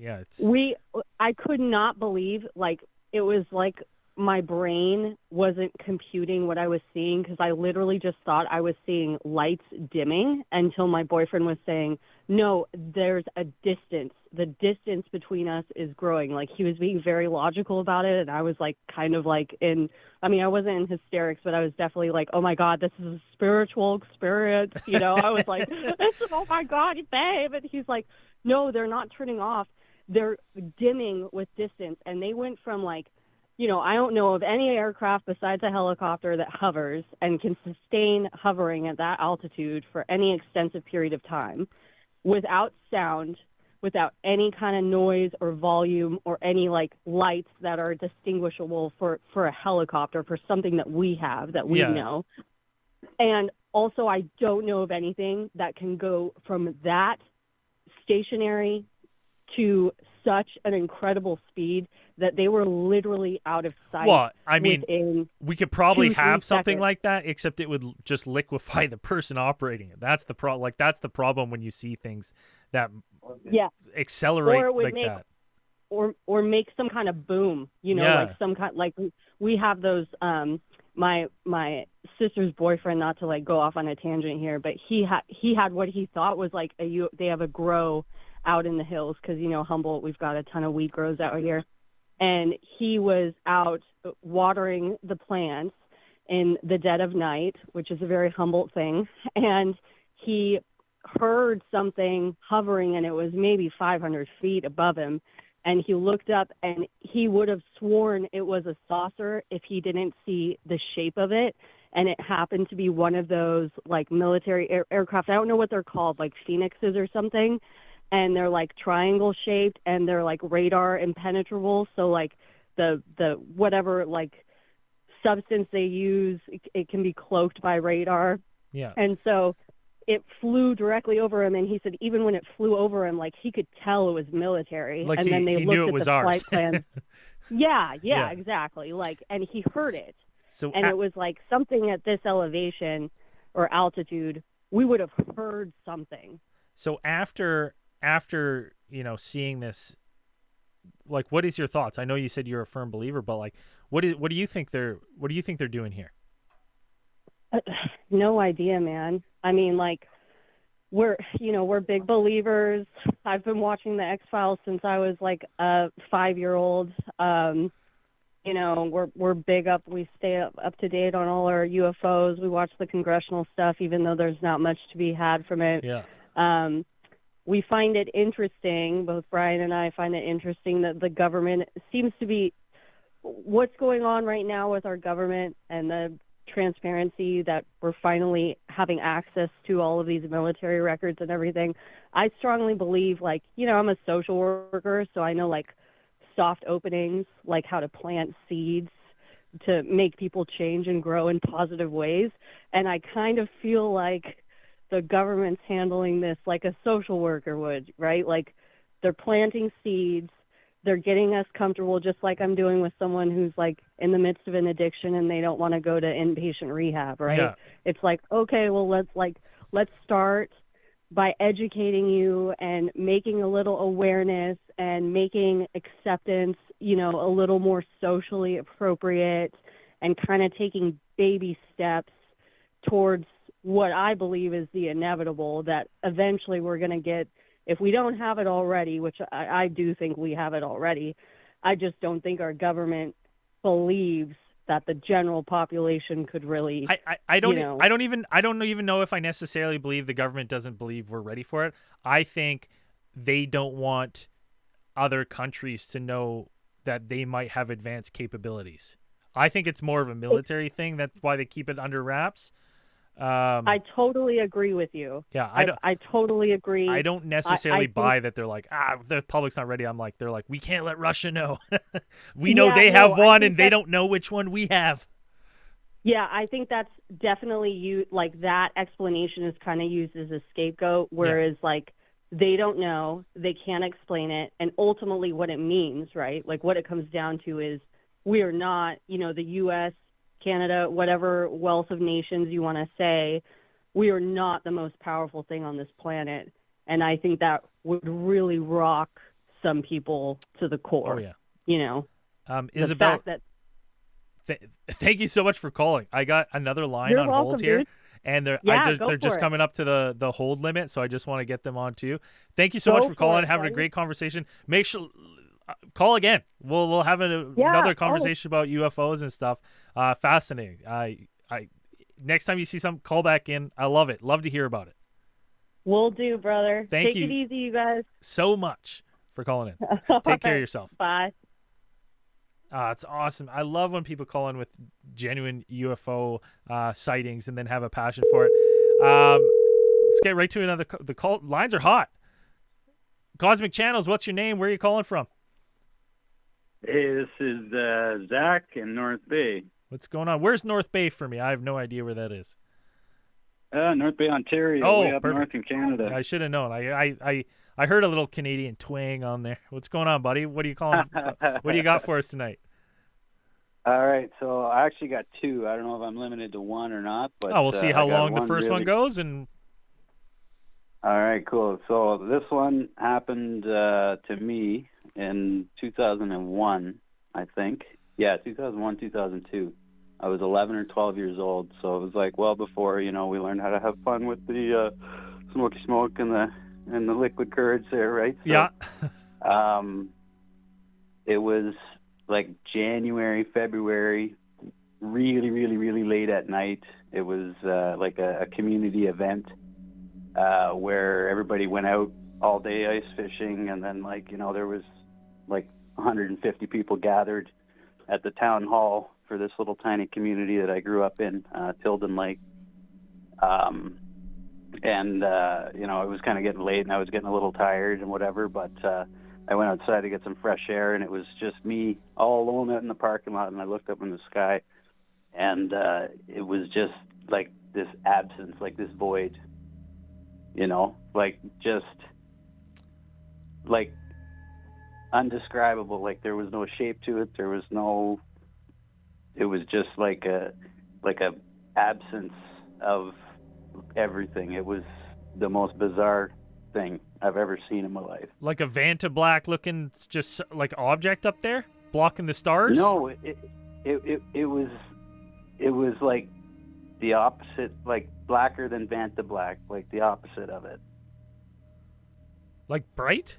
Speaker 4: I could not believe, like, it was like my brain wasn't computing what I was seeing, because I literally just thought I was seeing lights dimming until my boyfriend was saying, no, there's a distance. The distance between us is growing. Like, he was being very logical about it, and I was like kind of like I wasn't in hysterics, but I was definitely like, oh my God, this is a spiritual experience. You know, I was like, oh my God, babe. And he's like, no, they're not turning off. They're dimming with distance. And they went from like, you know, I don't know of any aircraft besides a helicopter that hovers and can sustain hovering at that altitude for any extensive period of time without sound, without any kind of noise or volume or any like lights that are distinguishable for a helicopter, for something that we have, that we know. And also, I don't know of anything that can go from that stationary to such an incredible speed that they were literally out of sight.
Speaker 1: Well, I mean, we could probably have something like that, except it would just liquefy the person operating it. That's the problem. Like, that's the problem when you see things that accelerate like that.
Speaker 4: Or make some kind of boom, you know, like some kind, like we have those, my sister's boyfriend, not to like go off on a tangent here, but he had what he thought was like they have a grow out in the hills, because, you know, Humboldt, we've got a ton of wheat grows out here. And he was out watering the plants in the dead of night, which is a very Humboldt thing. And he heard something hovering, and it was maybe 500 feet above him. And he looked up, and he would have sworn it was a saucer if he didn't see the shape of it. And it happened to be one of those, like, military aircraft. I don't know what they're called, like Phoenixes or something. And they're like triangle shaped, and they're like radar impenetrable. So like the whatever like substance they use, it can be cloaked by radar.
Speaker 1: Yeah.
Speaker 4: And so it flew directly over him, and he said even when it flew over him, like he could tell it was military.
Speaker 1: Like,
Speaker 4: and then they looked at the flight plan. Yeah, exactly. Like, and he heard it. And it was like something at this elevation or altitude, we would have heard something.
Speaker 1: So after, you know, seeing this, like, what is your thoughts? I know you said you're a firm believer, but like, what do you think they're doing here?
Speaker 4: No idea, man. I mean, like, we're big believers. I've been watching the X-Files since I was like a 5-year-old. You know, we're big up. We stay up to date on all our UFOs. We watch the congressional stuff, even though there's not much to be had from it.
Speaker 1: Yeah.
Speaker 4: We find it interesting, both Brian and I find it interesting that the government seems to be, what's going on right now with our government and the transparency that we're finally having access to all of these military records and everything. I strongly believe, like, you know, I'm a social worker, so I know, like, soft openings, like how to plant seeds to make people change and grow in positive ways. And I kind of feel like the government's handling this like a social worker would, right? Like, they're planting seeds, they're getting us comfortable, just like I'm doing with someone who's like in the midst of an addiction and they don't want to go to inpatient rehab, right?
Speaker 1: Yeah.
Speaker 4: It's like, okay, well, let's start by educating you and making a little awareness and making acceptance, you know, a little more socially appropriate, and kind of taking baby steps towards what I believe is the inevitable, that eventually we're going to get, if we don't have it already, which I do think we have it already, I just don't think our government believes that the general population could really.
Speaker 1: I don't even know if I necessarily believe the government doesn't believe we're ready for it. I think they don't want other countries to know that they might have advanced capabilities. I think it's more of a military thing. That's why they keep it under wraps.
Speaker 4: I totally agree with you.
Speaker 1: Yeah,
Speaker 4: I totally agree.
Speaker 1: I don't necessarily buy that they're like, the public's not ready. They're like, we can't let Russia know. We know they have one and they don't know which one we have.
Speaker 4: Yeah, I think that's definitely like that explanation is kind of used as a scapegoat, whereas like they don't know, they can't explain it, and ultimately what it means, right? Like what it comes down to is we are not, you know, the U.S., Canada, whatever wealth of nations you want to say, we are not the most powerful thing on this planet. And I think that would really rock some people to the core.
Speaker 1: Oh, yeah.
Speaker 4: You know,
Speaker 1: Isabel, thank you so much for calling. I got another line on hold here.
Speaker 4: Dude.
Speaker 1: And they're just
Speaker 4: it.
Speaker 1: coming up to the hold limit, so I just want to get them on too. Thank you so much for calling, having a great conversation. Make sure call again. We'll have another conversation about UFOs and stuff. Fascinating. I next time you see something, call back in. I love it. Love to hear about it.
Speaker 4: Will do, brother.
Speaker 1: Take
Speaker 4: it easy, you guys.
Speaker 1: So much for calling in. Take care of yourself.
Speaker 4: Bye.
Speaker 1: It's awesome. I love when people call in with genuine UFO sightings and then have a passion for it. Let's get right to another. The call lines are hot. Cosmic Channels, what's your name? Where are you calling from?
Speaker 5: Hey, this is Zach in North Bay.
Speaker 1: What's going on? Where's North Bay for me? I have no idea where that is.
Speaker 5: North Bay, Ontario, way up north in Canada.
Speaker 1: I should have known. I heard a little Canadian twang on there. What's going on, buddy? What are you calling? What do you got for us tonight?
Speaker 5: All right, so I actually got two. I don't know if I'm limited to one or not, but
Speaker 1: we'll see how long the first one goes. And
Speaker 5: all right, cool. So this one happened to me in 2001, I think. Yeah, 2001, 2002. I was 11 or 12 years old, so it was like well before, you know, we learned how to have fun with the smoky smoke and the liquid courage there, right? So,
Speaker 1: yeah.
Speaker 5: It was like January, February, really, really, really late at night. It was like a community event where everybody went out all day ice fishing, and then like, you know, there was like 150 people gathered at the town hall for this little tiny community that I grew up in, Tilden Lake. And, you know, it was kind of getting late and I was getting a little tired and whatever, but I went outside to get some fresh air, and it was just me all alone out in the parking lot, and I looked up in the sky, and it was just like this absence, like this void, you know, like just like undescribable. Like there was no shape to it. There was no, it was just like a absence of everything. It was the most bizarre thing I've ever seen in my life.
Speaker 1: Like a Vanta Black looking just like object up there blocking the stars?
Speaker 5: No, it was like the opposite, like blacker than Vanta Black, like the opposite of it.
Speaker 1: Like bright?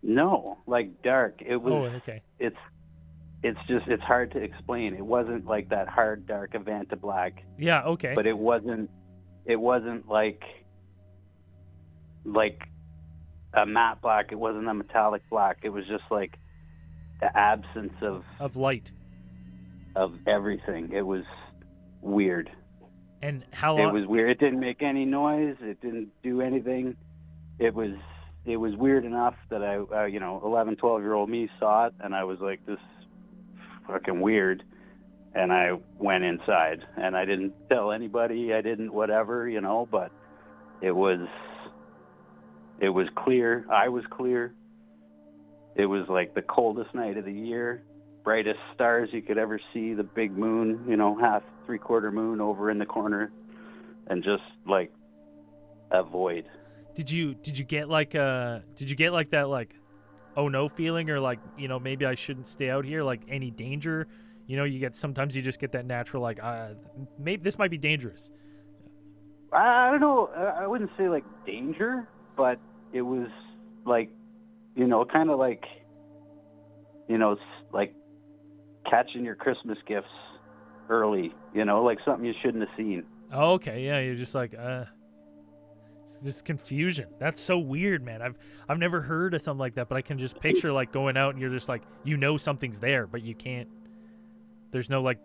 Speaker 5: No, like dark. It was.
Speaker 1: Oh, okay.
Speaker 5: It's hard to explain. It wasn't like that hard dark Vanta Black.
Speaker 1: Yeah, okay.
Speaker 5: But it wasn't like like a matte black. It wasn't a metallic black. It was just like the absence
Speaker 1: Of light.
Speaker 5: of everything. It was weird.
Speaker 1: And how
Speaker 5: It
Speaker 1: long?
Speaker 5: was weird. It didn't make any noise. It didn't do anything. It was weird enough that I 11, 12-year-old me saw it, and I was like, this is fucking weird. And I went inside, and I didn't tell anybody. I didn't whatever, but it was clear. I was clear. It was like the coldest night of the year, brightest stars you could ever see, the big moon, half, three-quarter moon over in the corner, and just like a void.
Speaker 1: Did you get like that like, oh no feeling, or like, maybe I shouldn't stay out here, like any danger? Sometimes you just get that natural like, maybe this might be dangerous.
Speaker 5: I don't know. I wouldn't say like danger, but it was like, kind of like, like catching your Christmas gifts early, like something you shouldn't have seen.
Speaker 1: Oh, okay, yeah, you're just like, this confusion. That's so weird, man. I've never heard of something like that, but I can just picture like going out and you're just like, something's there, but you can't. There's no like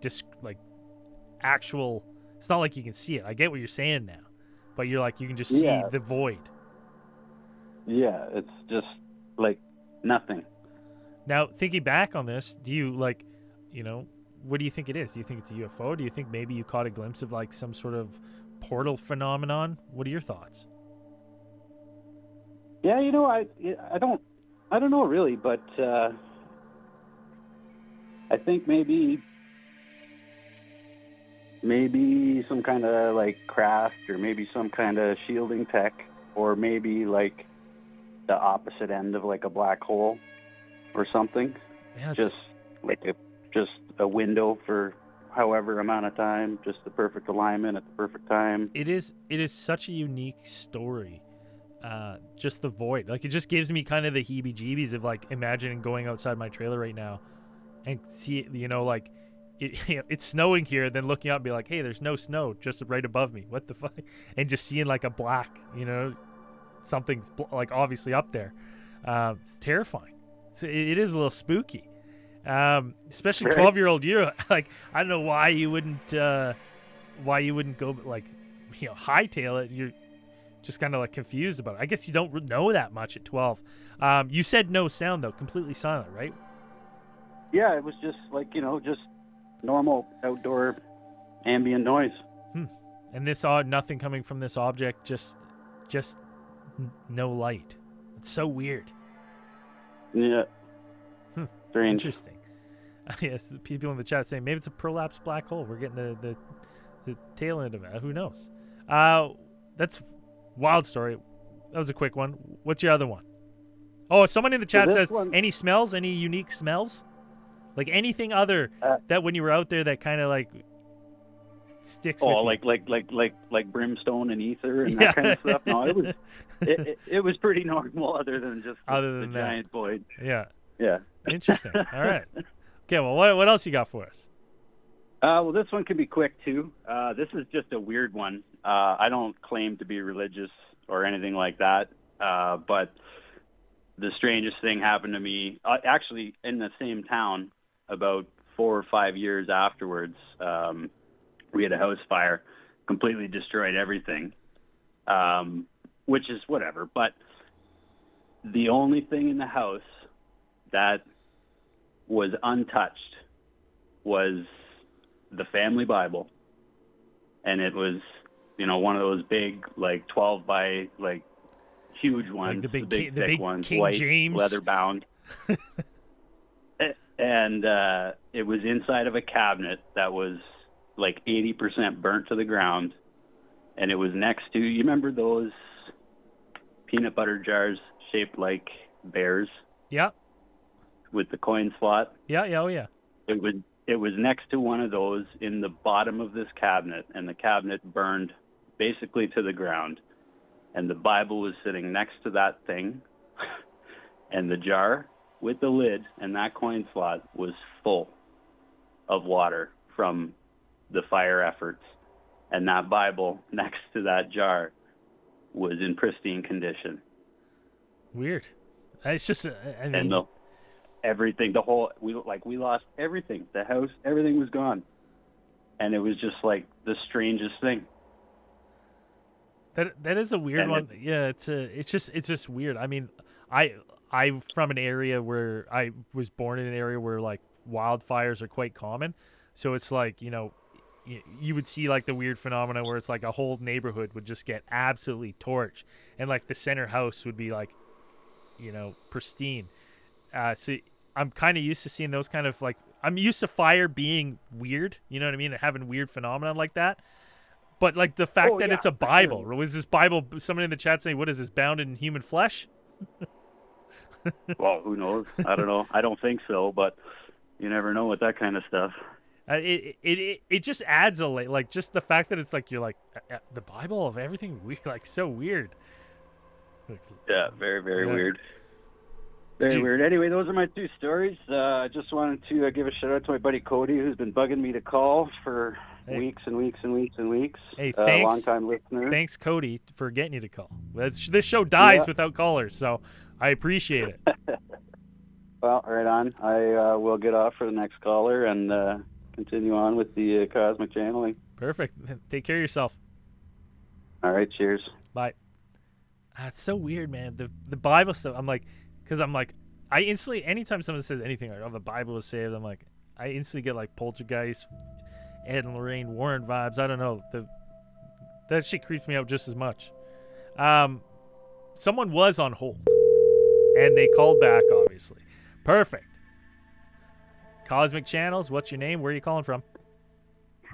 Speaker 1: actual. It's not like you can see it. I get what you're saying now, but you're like, you can just see the void.
Speaker 5: Yeah, it's just like nothing.
Speaker 1: Now, thinking back on this, do you like, what do you think it is? Do you think it's a UFO? Do you think maybe you caught a glimpse of like some sort of portal phenomenon? What are your thoughts?
Speaker 5: Yeah, I don't know really, but I think maybe some kind of like craft, or maybe some kind of shielding tech, or maybe like the opposite end of like a black hole or something.
Speaker 1: Yeah,
Speaker 5: just like a window for however amount of time, just the perfect alignment at the perfect time.
Speaker 1: It is such a unique story. Just the void, like it just gives me kind of the heebie-jeebies of like imagining going outside my trailer right now and see, like it's snowing here, then looking up and be like, hey, there's no snow just right above me. What the fuck? And just seeing like a black, something's like obviously up there. It's terrifying. So it is a little spooky. Especially 12-year-old you. Like, I don't know why you wouldn't go like, hightail it. You're just kind of like confused about it. I guess you don't know that much at 12. You said no sound though, completely silent, right?
Speaker 5: Yeah, it was just like, just normal outdoor ambient noise.
Speaker 1: And this nothing coming from this object, just no light. It's so weird.
Speaker 5: Yeah. Strange.
Speaker 1: Interesting. Yes, people in the chat saying maybe it's a prolapsed black hole. We're getting the tail end of it. Who knows? That's wild story. That was a quick one. What's your other one? Oh, someone in the chat says any smells, any unique smells? Like anything other that when you were out there that kind of like sticks with you?
Speaker 5: like brimstone and ether and that kind of stuff. No, it was pretty normal other than just the giant void.
Speaker 1: Yeah.
Speaker 5: Yeah.
Speaker 1: Interesting. All right. Okay, well, what else you got for us?
Speaker 5: Well, this one can be quick, too. This is just a weird one. I don't claim to be religious or anything like that, but the strangest thing happened to me, actually in the same town, about 4 or 5 years afterwards. We had a house fire, completely destroyed everything, which is whatever. But the only thing in the house that was untouched was the family Bible, and it was, one of those big, like 12 by like huge ones,
Speaker 1: like the big
Speaker 5: thick ones,
Speaker 1: King
Speaker 5: white,
Speaker 1: James,
Speaker 5: leather bound, and it was inside of a cabinet that was like 80% burnt to the ground, and it was next to, you remember those peanut butter jars shaped like bears?
Speaker 1: Yeah.
Speaker 5: With the coin slot.
Speaker 1: Yeah, oh yeah.
Speaker 5: It was next to one of those in the bottom of this cabinet, and the cabinet burned basically to the ground. And the Bible was sitting next to that thing, and the jar with the lid and that coin slot was full of water from the fire efforts. And that Bible next to that jar was in pristine condition.
Speaker 1: Weird. It's just, I mean,
Speaker 5: And everything, we lost everything. The house, everything was gone. And it was just like the strangest thing.
Speaker 1: that is a weird one. Yeah, it's just weird. I mean, I'm from an area where I was born in an area where like wildfires are quite common. So it's like, you know, you would see like the weird phenomena where it's like a whole neighborhood would just get absolutely torched, and like the center house would be like, you know, pristine. So I'm kind of used to seeing those kind of like, I'm used to fire being weird, you know what I mean, and having weird phenomena like that. But like the fact that it's a Bible,
Speaker 5: sure.
Speaker 1: was this Bible? Somebody in the chat saying, "What is this, bound in human flesh?"
Speaker 5: Well, who knows? I don't know. I don't think so, but you never know with that kind of stuff.
Speaker 1: It just adds a like just the fact that it's like you're like the Bible of everything weird, like so weird.
Speaker 5: Yeah, very, very
Speaker 1: Yeah.
Speaker 5: weird. Very weird. Anyway, those are my two stories. I just wanted to give a shout out to my buddy Cody, who's been bugging me to call for weeks and weeks and weeks and weeks.
Speaker 1: Hey, thanks.
Speaker 5: Long-time listener.
Speaker 1: Thanks, Cody, for getting you to call. This show dies without callers, so I appreciate it.
Speaker 5: Well, right on. I will get off for the next caller and continue on with the Cosmic Channeling.
Speaker 1: Perfect. Take care of yourself.
Speaker 5: All right, cheers.
Speaker 1: Bye. It's so weird, man. The Bible stuff. I instantly, anytime someone says anything like, "Oh, the Bible was saved," I'm like, I instantly get like Poltergeist, Ed and Lorraine Warren vibes. I don't know. That shit creeps me out just as much. Someone was on hold, and they called back, obviously. Perfect. Cosmic Channels, what's your name? Where are you calling from?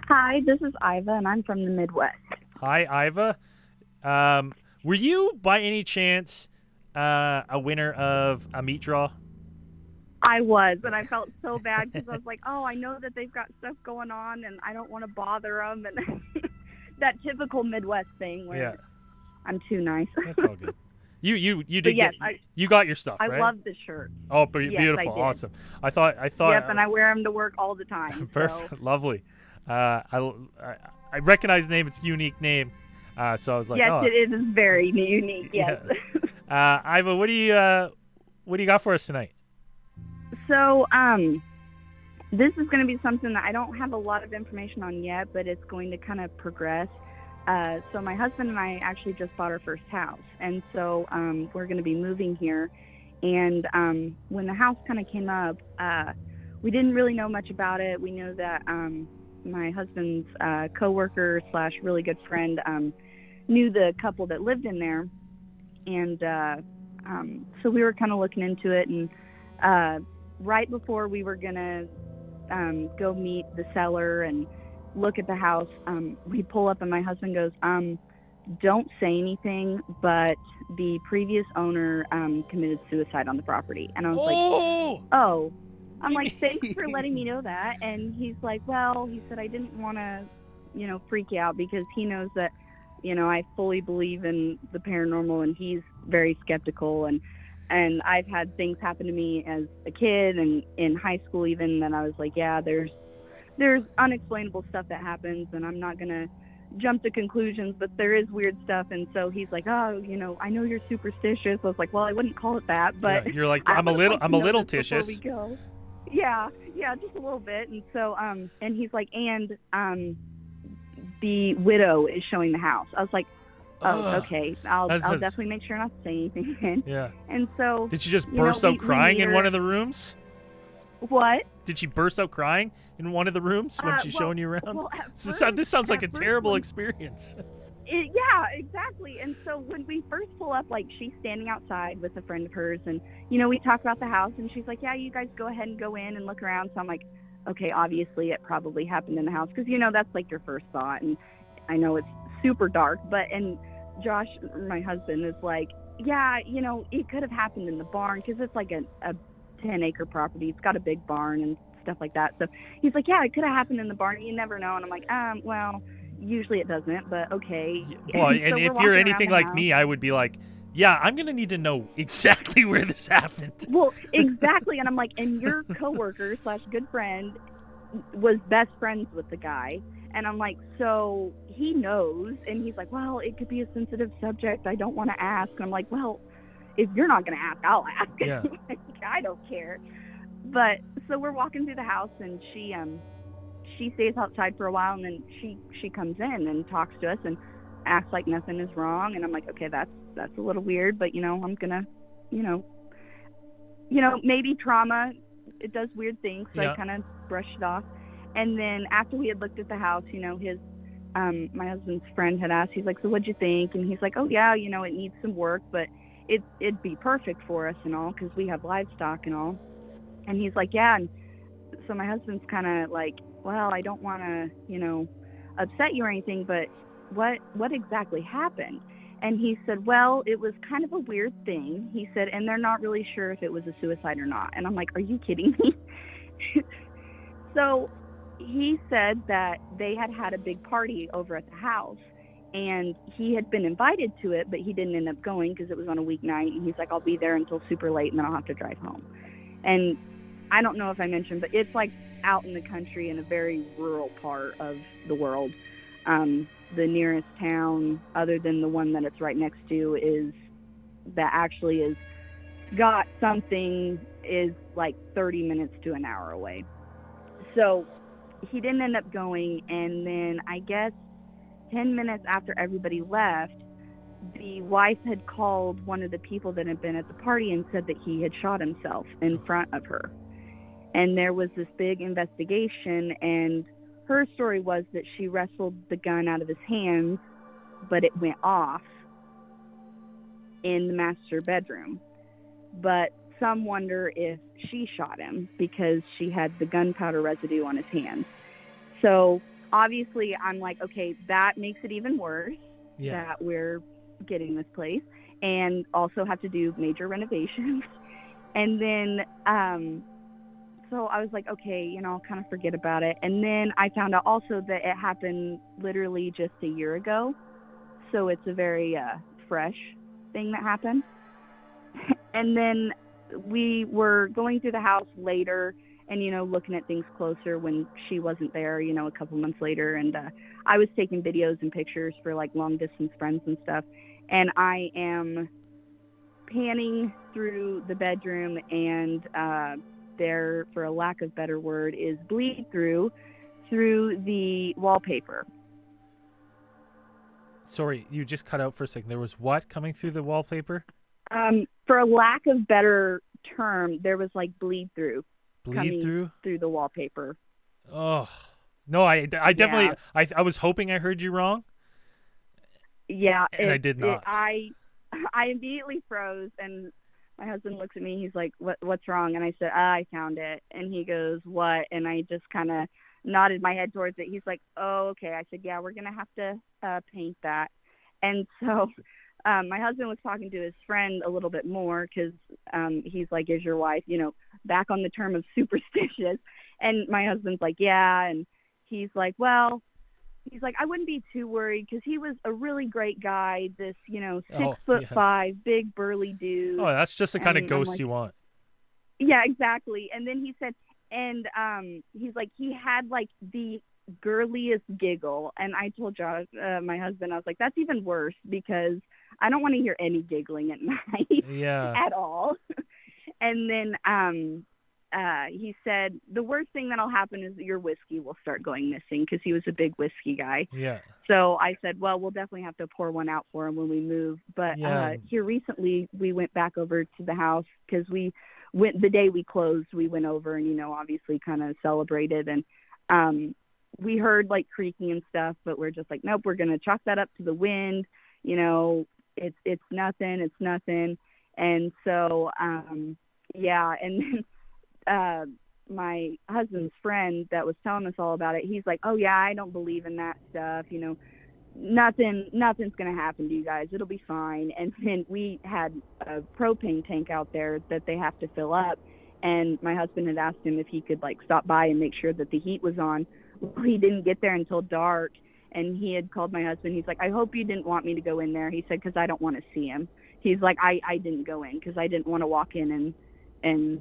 Speaker 6: Hi, this is Iva, and I'm from the Midwest.
Speaker 1: Hi, Iva. Were you, by any chance, a winner of a meat draw?
Speaker 6: I was, and I felt so bad because I was like, oh, I know that they've got stuff going on, and I don't want to bother them, and that typical Midwest thing where I'm too nice.
Speaker 1: That's all good. You did
Speaker 6: yes,
Speaker 1: you got your stuff, right?
Speaker 6: I love the shirt.
Speaker 1: Oh, beautiful,
Speaker 6: I did.
Speaker 1: Awesome. I thought.
Speaker 6: Yep, and I wear them to work all the time.
Speaker 1: Perfect,
Speaker 6: So.
Speaker 1: lovely. I recognize the name. It's a unique name. So I was like,
Speaker 6: yes,
Speaker 1: oh.
Speaker 6: it is very unique. Yes.
Speaker 1: Yeah. Iva, what do you got for us tonight?
Speaker 6: So, this is going to be something that I don't have a lot of information on yet, but it's going to kind of progress. So my husband and I actually just bought our first house, and so we're going to be moving here. And when the house kind of came up, we didn't really know much about it. We knew that my husband's coworker / really good friend knew the couple that lived in there, and so we were kind of looking into it. And right before we were going to go meet the seller and look at the house, we pull up and my husband goes, don't say anything, but the previous owner committed suicide on the property. And I was like, oh. I'm like, thanks for letting me know that. And he's like, well, he said, I didn't want to, freak you out because he knows that, I fully believe in the paranormal, and he's very skeptical. And I've had things happen to me as a kid and in high school even that I was like, yeah, there's unexplainable stuff that happens, and I'm not going to jump to conclusions, but there is weird stuff. And so he's like, oh, I know you're superstitious. I was like, well, I wouldn't call it that, but
Speaker 1: you're like, I'm a little titious.
Speaker 6: We go. Yeah, just a little bit. And so, and he's like, and the widow is showing the house. I was like, oh, okay. I'll definitely make sure not to say anything then.
Speaker 1: Yeah.
Speaker 6: And so,
Speaker 1: did she just burst out crying in one of the rooms?
Speaker 6: What?
Speaker 1: Did she burst out crying in one of the rooms when she's showing you around?
Speaker 6: Well,
Speaker 1: this sounds like a terrible experience.
Speaker 6: Yeah, exactly. And so when we first pull up, like, she's standing outside with a friend of hers, and we talk about the house, and she's like, yeah, you guys go ahead and go in and look around. So I'm like, okay, obviously it probably happened in the house, because that's like your first thought. And I know it's super dark, and Josh, my husband, is like, yeah, it could have happened in the barn, because it's like a 10-acre property. It's got a big barn and stuff like that. So he's like, yeah, it could have happened in the barn. You never know. And I'm like, well, usually it doesn't, but okay.
Speaker 1: Well, and if you're anything like me, I would be like, yeah, I'm going to need to know exactly where this happened.
Speaker 6: Well, exactly. And I'm like, and your coworker / good friend was best friends with the guy. And I'm like, so he knows. And he's like, well, it could be a sensitive subject. I don't want to ask. And I'm like, well, if you're not going to ask, I'll ask.
Speaker 1: Yeah.
Speaker 6: I don't care. But so we're walking through the house, and she stays outside for a while, and then she comes in and talks to us and acts like nothing is wrong. And I'm like, okay, that's a little weird, but I'm gonna, maybe trauma, it does weird things. So
Speaker 1: Yeah.
Speaker 6: I kind of brushed it off. And then after we had looked at the house, his my husband's friend had asked, he's like, so what'd you think? And he's like, oh yeah, it needs some work, but it'd be perfect for us and all, because we have livestock and all. And he's like, yeah. And so my husband's kind of like, well, I don't want to, upset you or anything, but what exactly happened? And he said, well, it was kind of a weird thing. He said, and they're not really sure if it was a suicide or not. And I'm like, are you kidding me? So he said that they had a big party over at the house, and he had been invited to it, but he didn't end up going because it was on a weeknight. And he's like, I'll be there until super late, and then I'll have to drive home. And I don't know if I mentioned, but it's like out in the country in a very rural part of the world. The nearest town, other than the one that it's right next to, is got something, is like 30 minutes to an hour away. So he didn't end up going. And then I guess 10 minutes after everybody left, the wife had called one of the people that had been at the party and said that he had shot himself in front of her. And there was this big investigation, and her story was that she wrestled the gun out of his hands, but it went off in the master bedroom. But some wonder if she shot him because she had the gunpowder residue on his hands. So obviously I'm like, okay, that makes it even worse that we're getting this place and also have to do major renovations. And then so I was like, okay, I'll kind of forget about it. And then I found out also that it happened literally just a year ago. So it's a very fresh thing that happened. And then we were going through the house later and, looking at things closer when she wasn't there, a couple months later. And I was taking videos and pictures for like long distance friends and stuff. And I am panning through the bedroom, and there, for a lack of better word, is bleed through the wallpaper.
Speaker 1: Sorry, you just cut out for a second. There was what coming through the wallpaper?
Speaker 6: For a lack of better term, there was like bleed through.
Speaker 1: Bleed through
Speaker 6: the wallpaper.
Speaker 1: Oh no, I definitely I was hoping I heard you wrong.
Speaker 6: Yeah,
Speaker 1: and I did not.
Speaker 6: I immediately froze, and my husband looks at me. He's like, "What's wrong?" And I said, "I found it." And he goes, "What?" And I just kind of nodded my head towards it. He's like, "Oh, okay." I said, "Yeah, we're gonna have to paint that." And so my husband was talking to his friend a little bit more because he's like, "Is your wife, back on the term of superstitious?" And my husband's like, "Yeah." And he's like, "Well," he's like, "I wouldn't be too worried because he was a really great guy. This, 6'5", big burly dude."
Speaker 1: Oh, that's just the kind of ghost
Speaker 6: like,
Speaker 1: you want.
Speaker 6: Yeah, exactly. And then he said, and he's like, he had like the girliest giggle. And I told my husband, I was like, that's even worse because I don't want to hear any giggling at night at all. And then he said, the worst thing that'll happen is that your whiskey will start going missing because he was a big whiskey guy.
Speaker 1: Yeah.
Speaker 6: So I said, well, we'll definitely have to pour one out for him when we move. But here recently we went back over to the house because we went the day we closed. We went over and, obviously kind of celebrated. And we heard like creaking and stuff, but we're just like, nope, we're going to chalk that up to the wind. It's nothing. It's nothing. And so, and then my husband's friend that was telling us all about it, he's like, oh yeah, I don't believe in that stuff. Nothing's going to happen to you guys. It'll be fine. And then we had a propane tank out there that they have to fill up. And my husband had asked him if he could like stop by and make sure that the heat was on. Well, he didn't get there until dark. And he had called my husband. He's like, I hope you didn't want me to go in there. He said, because I don't want to see him. He's like, I didn't go in because I didn't want to walk in and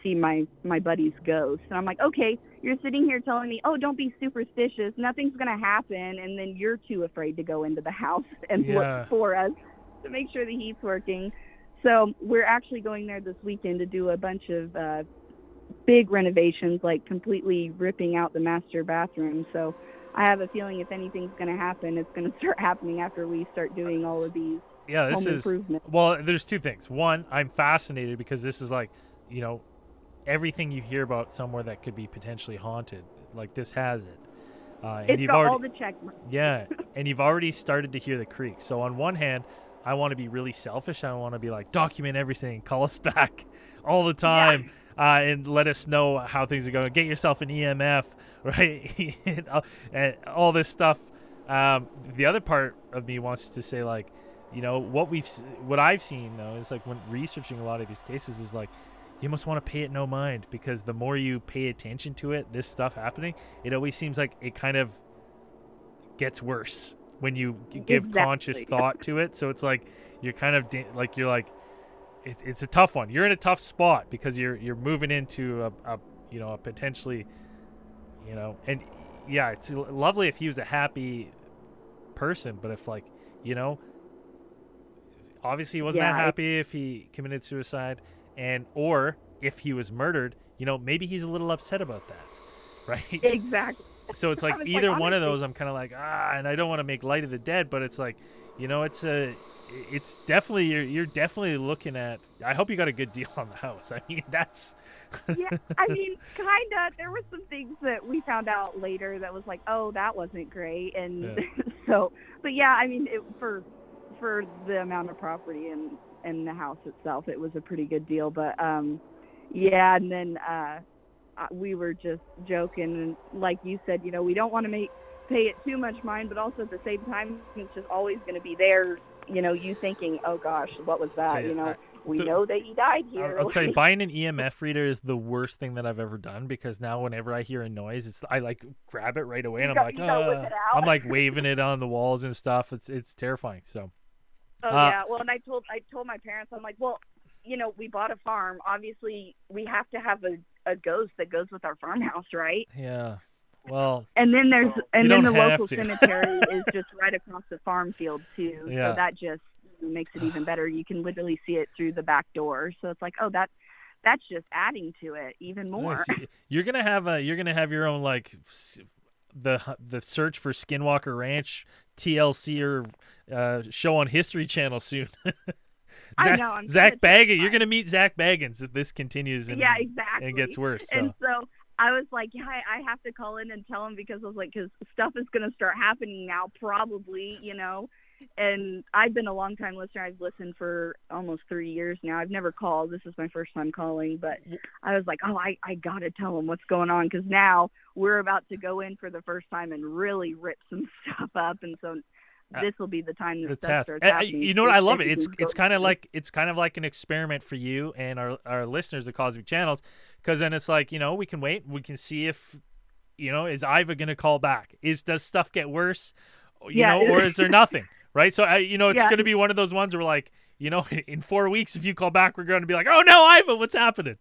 Speaker 6: see my buddy's ghost. And I'm like, okay, you're sitting here telling me, oh, don't be superstitious, nothing's going to happen, and then you're too afraid to go into the house and look for us to make sure the heat's working. So we're actually going there this weekend to do a bunch of big renovations, like completely ripping out the master bathroom. So I have a feeling if anything's going to happen, it's going to start happening after we start doing all of these home improvements.
Speaker 1: Well, there's two things. One, I'm fascinated because this is like, you know, everything you hear about somewhere that could be potentially haunted, like this has it. And
Speaker 6: it's got all the check marks.
Speaker 1: Yeah, and you've already started to hear the creaks. So on one hand, I want to be really selfish. I want to be like, document everything, call us back all the time, and let us know how things are going. Get yourself an EMF, right? And all this stuff. The other part of me wants to say, like, you know, what I've seen though is like when researching a lot of these cases is like, you must want to pay it no mind, because the more you pay attention to it, this stuff happening, it always seems like it kind of gets worse when you give conscious thought to it. So it's like you're kind of it's a tough one. You're in a tough spot because you're moving into a potentially, you know, and yeah, it's lovely if he was a happy person, but if, like, you know, obviously he wasn't that happy if he committed suicide, and or if he was murdered, you know, maybe he's a little upset about that, right?
Speaker 6: Exactly.
Speaker 1: So it's like either one of those, I'm kind of like, and I don't want to make light of the dead, but it's like, you know, it's definitely, you're definitely looking at, I hope you got a good deal on the house. I mean, that's.
Speaker 6: Yeah, I mean, kind of. There were some things that we found out later that was like, oh, that wasn't great. And so, but yeah, I mean, for the amount of property and the house itself, it was a pretty good deal. But yeah, and then we were just joking, and like you said, you know, we don't want to pay it too much mind, but also at the same time, it's just always going to be there. You know, you thinking, oh gosh, what was that? You know, we know that he died here.
Speaker 1: I'll tell you, buying an EMF reader is the worst thing that I've ever done, because now whenever I hear a noise, I like grab it right away, and I'm like waving it on the walls and stuff. It's terrifying. So.
Speaker 6: Oh yeah, well, and I told my parents, I'm like, well, you know, we bought a farm. Obviously, we have to have a ghost that goes with our farmhouse, right?
Speaker 1: Yeah. Well.
Speaker 6: And then the local cemetery is just right across the farm field too. Yeah. So that just makes it even better. You can literally see it through the back door. So it's like, oh, that's just adding to it even more.
Speaker 1: Nice. You're gonna have your own, like, the search for Skinwalker Ranch TLC or show on History Channel soon.
Speaker 6: I know.
Speaker 1: Zach Baggins. You're gonna meet Zach Baggins if this continues.
Speaker 6: Yeah, exactly.
Speaker 1: And gets worse. So.
Speaker 6: And so I was like, yeah, I have to call in and tell him, because I was like, because stuff is gonna start happening now, probably, you know. And I've been a long time listener. I've listened for almost 3 years now. I've never called. This is my first time calling, but I was like, oh, I got to tell him what's going on, because now we're about to go in for the first time and really rip some stuff up. And so this will be the time that stuff starts happening.
Speaker 1: You know what? I love it. It's kind of like an experiment for you and our listeners at Cosmic Channels, because then it's like, you know, we can wait. We can see if, you know, is Iva going to call back? Does stuff get worse? You know, or is there nothing? Right. So, you know, it's going to be one of those ones where, like, you know, in 4 weeks, if you call back, we're going to be like, oh, no, Iva, what's happening?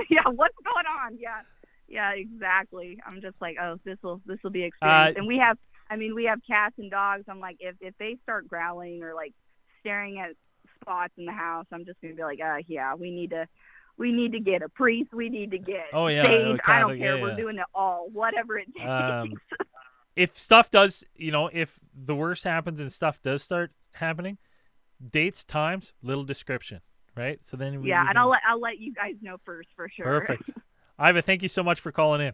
Speaker 6: Yeah. What's going on? Yeah. Yeah, exactly. I'm just like, oh, this will be experience. And we have cats and dogs. I'm like, if they start growling or, like, staring at spots in the house, I'm just going to be like, yeah, we need to get a priest. We need to get sage. I don't care. We're doing it all, whatever it takes.
Speaker 1: If stuff does, you know, if the worst happens and stuff does start happening, dates, times, little description, right? So then
Speaker 6: I'll let you guys know first, for sure.
Speaker 1: Perfect. Iva, thank you so much for calling in.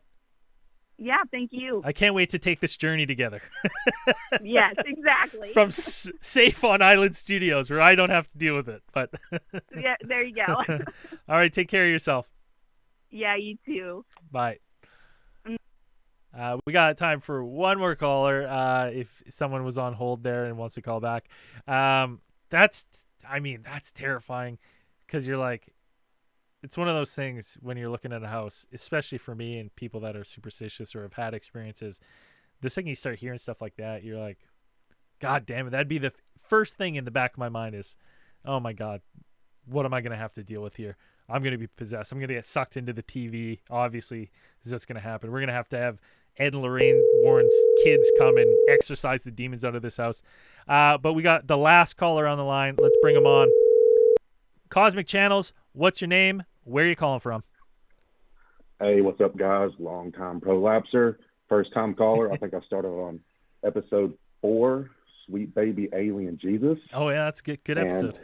Speaker 6: Yeah, thank you.
Speaker 1: I can't wait to take this journey together.
Speaker 6: Yes, exactly.
Speaker 1: From safe on Island Studios, where I don't have to deal with it. But
Speaker 6: yeah, there you go.
Speaker 1: All right, take care of yourself.
Speaker 6: Yeah, you too.
Speaker 1: Bye. We got time for one more caller. If someone was on hold there and wants to call back, that's terrifying, because you're like, it's one of those things when you're looking at a house, especially for me and people that are superstitious or have had experiences. The second you start hearing stuff like that, you're like, God damn it! That'd be the first thing in the back of my mind is, oh my God, what am I gonna have to deal with here? I'm going to be possessed. I'm going to get sucked into the TV. Obviously, this is what's going to happen. We're going to have Ed and Lorraine Warren's kids come and exorcise the demons out of this house. But we got the last caller on the line. Let's bring him on. Cosmic Channels, what's your name? Where are you calling from?
Speaker 7: Hey, what's up, guys? Long-time prolapser, first-time caller. I think I started on episode 4, Sweet Baby Alien Jesus.
Speaker 1: Oh, yeah, that's a good episode.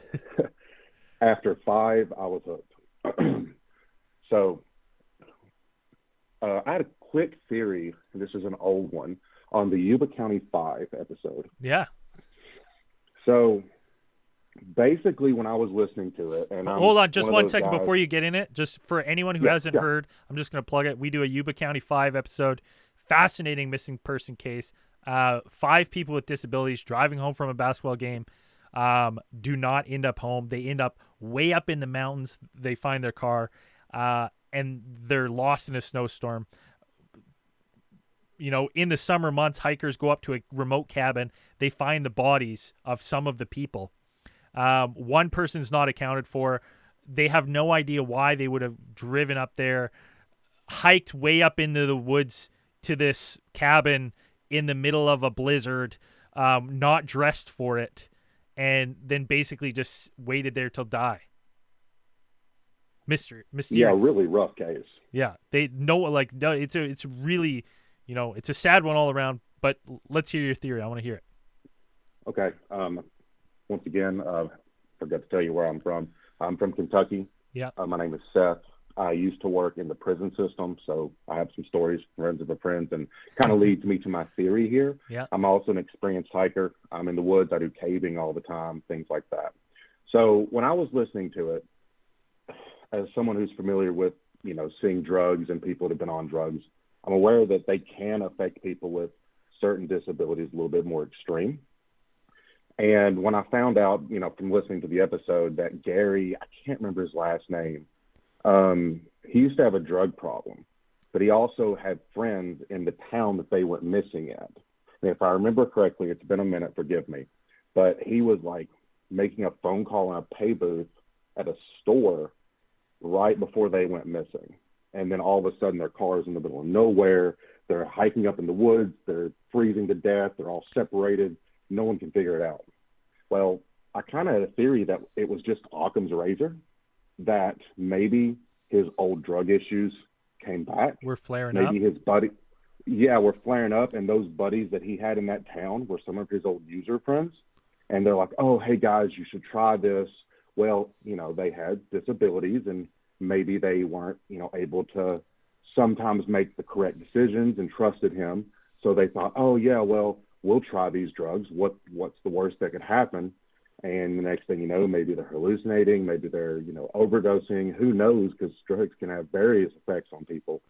Speaker 7: After 5, I was hooked. So I had a quick theory, and this is an old one, on the Yuba County 5 episode.
Speaker 1: Yeah.
Speaker 7: So basically, when I was listening to it, and
Speaker 1: hold on just one second before you get in it, just for anyone who hasn't heard, I'm just going to plug it. We do a Yuba County 5 episode, fascinating missing person case. 5 people with disabilities driving home from a basketball game do not end up home. They end up way up in the mountains. They find their car, and they're lost in a snowstorm. You know, in the summer months, hikers go up to a remote cabin. They find the bodies of some of the people. One person's not accounted for. They have no idea why they would have driven up there, hiked way up into the woods to this cabin in the middle of a blizzard, not dressed for it, and then basically just waited there till die. Mysterious.
Speaker 7: Yeah, really rough case.
Speaker 1: Yeah, they know, like, no, it's really, you know, it's a sad one all around. But let's hear your theory. I want to hear it.
Speaker 7: Okay. Once again, forgot to tell you where I'm from. I'm from Kentucky.
Speaker 1: Yeah.
Speaker 7: My name is Seth. I used to work in the prison system, so I have some stories, friends of a friends, and kind of leads me to my theory here.
Speaker 1: Yeah.
Speaker 7: I'm also an experienced hiker. I'm in the woods. I do caving all the time, things like that. So when I was listening to it, as someone who's familiar with, you know, seeing drugs and people that have been on drugs, I'm aware that they can affect people with certain disabilities a little bit more extreme. And when I found out, you know, from listening to the episode that Gary, I can't remember his last name, he used to have a drug problem, but he also had friends in the town that they went missing at. And if I remember correctly, it's been a minute, forgive me, but he was like making a phone call in a pay booth at a store right before they went missing. And then all of a sudden their car is in the middle of nowhere. They're hiking up in the woods. They're freezing to death. They're all separated. No one can figure it out. Well, I kind of had a theory that it was just Occam's razor, that maybe his old drug issues came back.
Speaker 1: We're flaring up.
Speaker 7: Maybe his buddy, we're flaring up, and those buddies that he had in that town were some of his old user friends. And they're like, oh, hey, guys, you should try this. Well, you know, they had disabilities, and maybe they weren't, you know, able to sometimes make the correct decisions and trusted him. So they thought, oh, yeah, well, we'll try these drugs. What's the worst that could happen? And the next thing you know, maybe they're hallucinating, maybe they're, you know, overdosing. Who knows? Because drugs can have various effects on people.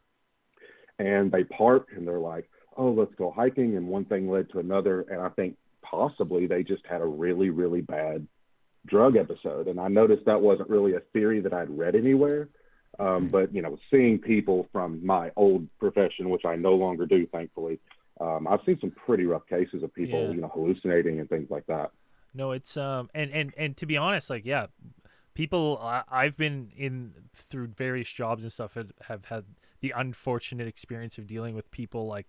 Speaker 7: And they part, and they're like, oh, let's go hiking. And one thing led to another. And I think possibly they just had a really, really bad drug episode. And I noticed that wasn't really a theory that I'd read anywhere. But, you know, seeing people from my old profession, which I no longer do, thankfully, I've seen some pretty rough cases of people, you know, hallucinating and things like that.
Speaker 1: No, it's and to be honest, like, yeah, people I've been in through various jobs and stuff have had the unfortunate experience of dealing with people like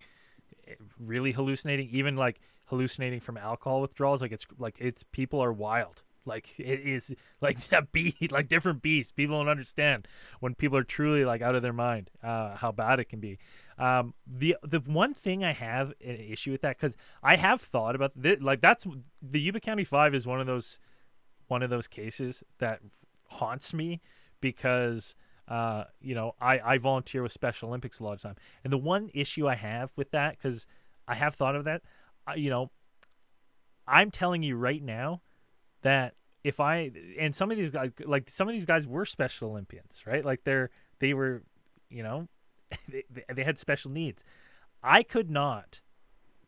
Speaker 1: really hallucinating, even like hallucinating from alcohol withdrawals. It's people are wild. Like, it is like a beast, like different beasts. People don't understand when people are truly like out of their mind, how bad it can be. The one thing I have an issue with that, because I have thought about this, like, that's the Yuba County 5 is one of those cases that haunts me because you know, I volunteer with Special Olympics a lot of time, and the one issue I have with that, because I have thought of that, you know, I'm telling you right now that if and some of these guys were Special Olympians, right? Like they were, you know, they had special needs. I could not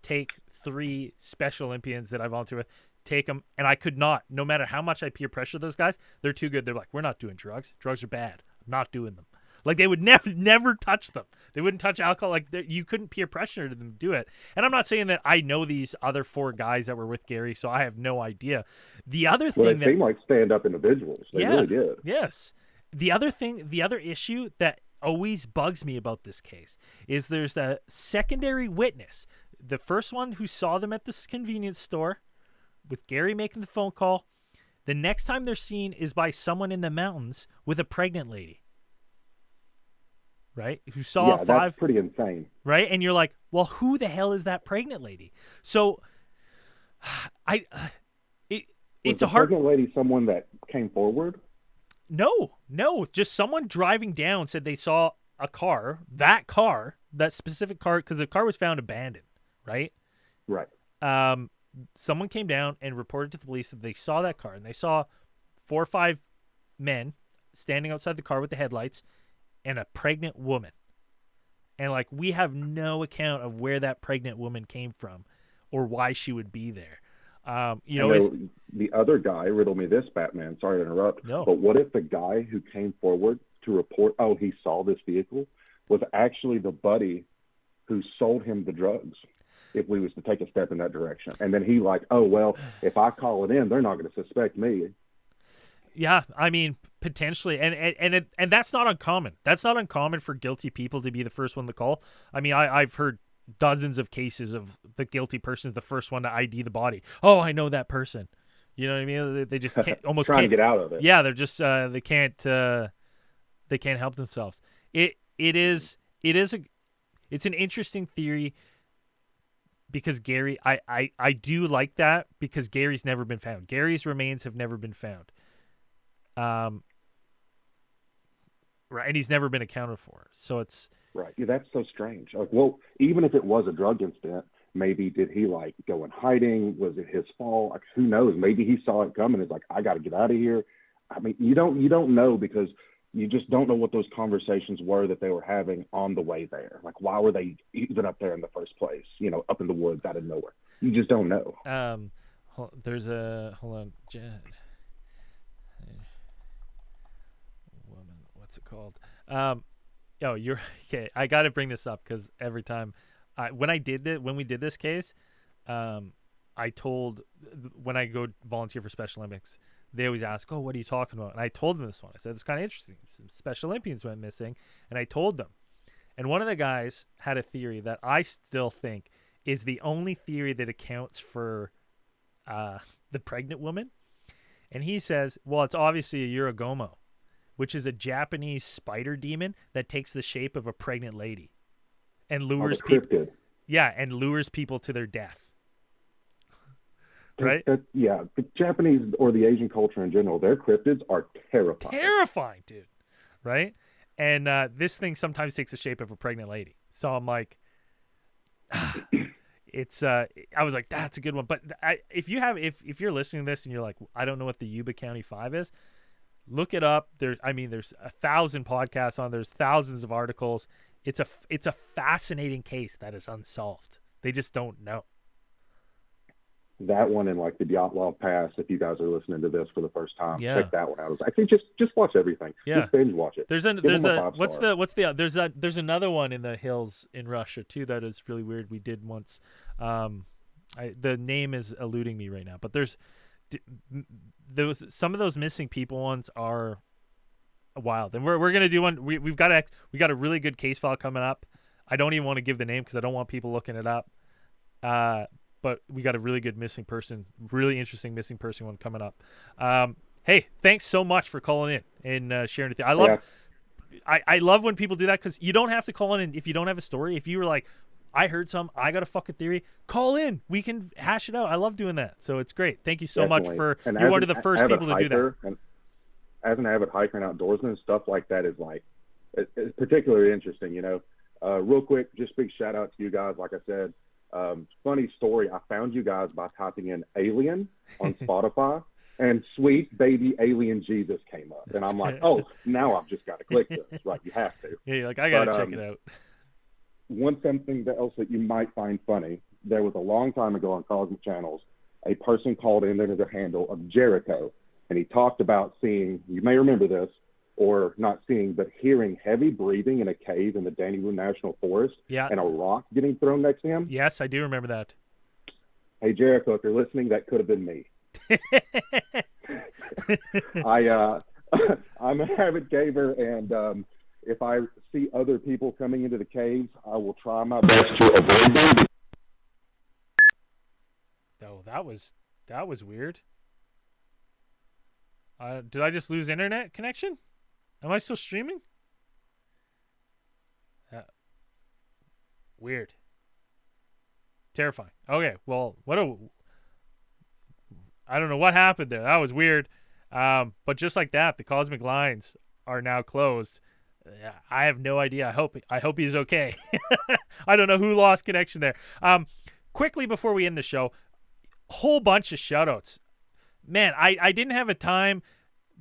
Speaker 1: take 3 Special Olympians that I volunteer with, take them, and I could not, no matter how much I peer pressure those guys, they're too good. They're like, we're not doing drugs. Drugs are bad. I'm not doing them. Like, they would never touch them. They wouldn't touch alcohol. Like, you couldn't peer pressure them to do it. And I'm not saying that I know these other 4 guys that were with Gary, so I have no idea. The other thing
Speaker 7: they seem like stand-up individuals. They really did.
Speaker 1: Yes. the other issue that always bugs me about this case is there's a secondary witness. The first one who saw them at this convenience store with Gary making the phone call. The next time they're seen is by someone in the mountains with a pregnant lady. Right? Who saw five.
Speaker 7: That's pretty insane.
Speaker 1: Right? And you're like, well, who the hell is that pregnant lady? So it's a hard.
Speaker 7: Pregnant lady someone that came forward?
Speaker 1: No, just someone driving down said they saw a car, that specific car, because the car was found abandoned, right?
Speaker 7: Right.
Speaker 1: Someone came down and reported to the police that they saw that car, and they saw 4 or 5 men standing outside the car with the headlights and a pregnant woman. And, like, we have no account of where that pregnant woman came from or why she would be there. The
Speaker 7: other guy riddled me this, Batman. Sorry to interrupt.
Speaker 1: No.
Speaker 7: But what if the guy who came forward to report, he saw this vehicle, was actually the buddy who sold him the drugs? If we was to take a step in that direction, and then he like, oh well, if I call it in, they're not going to suspect me.
Speaker 1: Yeah, I mean potentially, and that's not uncommon. That's not uncommon for guilty people to be the first one to call. I mean, I've heard dozens of cases of the guilty person is the first one to ID the body. Oh, I know that person. You know what I mean? They just can't
Speaker 7: trying to get out of it.
Speaker 1: Yeah, they're just they can't help themselves. It's an interesting theory because Gary, I do like that because Gary's never been found. Gary's remains have never been found. Right, and he's never been accounted for. So it's
Speaker 7: right. Yeah, that's so strange. Like, well, even if it was a drug incident, maybe did he like go in hiding? Was it his fault? Like, who knows? Maybe he saw it coming. It's like, I got to get out of here. I mean, you don't know because you just don't know what those conversations were that they were having on the way there. Like, why were they even up there in the first place? You know, up in the woods out of nowhere. You just don't know.
Speaker 1: There's a hold on, Jed. Woman, what's it called? You're okay. I got to bring this up because every time, when we did this case, I told when I go volunteer for Special Olympics, they always ask, "Oh, what are you talking about?" And I told them this one. I said it's kind of interesting. Some Special Olympians went missing, and I told them. And one of the guys had a theory that I still think is the only theory that accounts for the pregnant woman. And he says, "Well, it's obviously a Yuragomo, which is a Japanese spider demon that takes the shape of a pregnant lady and lures people. Yeah, and lures people to their death." Right?
Speaker 7: Yeah, the Japanese or the Asian culture in general, their cryptids are terrifying.
Speaker 1: Terrifying, dude. Right? And this thing sometimes takes the shape of a pregnant lady. So I'm like, it's. I was like, that's a good one. But if you're listening to this and you're like, I don't know what the Yuba County 5 is, look it up. There's 1,000 podcasts on. There's thousands of articles. It's a fascinating case that is unsolved. They just don't know.
Speaker 7: That one and like the Dyatlov Pass, if you guys are listening to this for the first time, check that one out. I think just watch everything.
Speaker 1: Yeah.
Speaker 7: Just binge watch it.
Speaker 1: There's another one in the hills in Russia too that is really weird. We did once. The name is eluding me right now, but there's some of those missing people ones are wild, and we're gonna do one. We got a really good case file coming up. I don't even want to give the name because I don't want people looking it up. But we got a really good really interesting missing person one coming up. Hey, thanks so much for calling in and sharing it. I love when people do that because you don't have to call in if you don't have a story. If you were like, I heard I got a fucking theory, call in. We can hash it out. I love doing that. So it's great. Thank you so much you're one of the first people to do that.
Speaker 7: And as an avid hiker and outdoorsman, stuff like that is like, it's particularly interesting, you know. Real quick, just big shout out to you guys. Like I said, funny story. I found you guys by typing in alien on Spotify and sweet baby alien Jesus came up. And I'm like, oh, now I've just got to click this. Right. You have to.
Speaker 1: Yeah. You're like, I got to check it out.
Speaker 7: Something else that you might find funny. There was a long time ago on Cosmic Channels, a person called in under the handle of Jericho. And he talked about seeing, you may remember this, or not seeing, but hearing heavy breathing in a cave in the Daniel National Forest and a rock getting thrown next to him.
Speaker 1: Yes, I do remember that.
Speaker 7: Hey, Jericho, if you're listening, that could have been me. I'm an avid caver, and if I see other people coming into the caves, I will try my best to avoid them.
Speaker 1: Oh, that was weird. Did I just lose internet connection? Am I still streaming? Weird. Terrifying. Okay, well, I don't know what happened there. That was weird. But just like that, the cosmic lines are now closed. I have no idea. I hope he's okay. I don't know who lost connection there. Quickly before we end the show, whole bunch of shoutouts. Man, I didn't have a time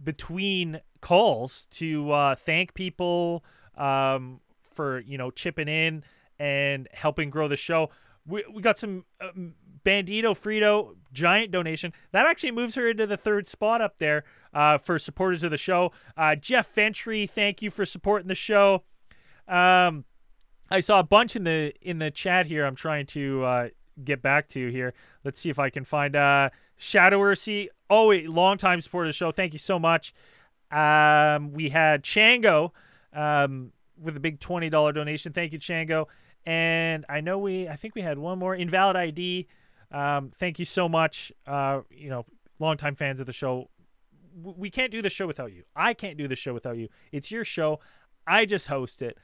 Speaker 1: between calls to thank people for chipping in and helping grow the show. We got some Bandito Frito giant donation that actually moves her into the third spot up there for supporters of the show. Jeff Ventry, thank you for supporting the show. I saw a bunch in the chat here. I'm trying to get back to here. Let's see if I can find Shadow Ursi. Oh, wait, long-time supporter of the show. Thank you so much. We had Chango with a big $20 donation. Thank you, Chango. And I think we had one more. Invalid ID. Thank you so much. Longtime fans of the show. We can't do the show without you. I can't do the show without you. It's your show. I just host it.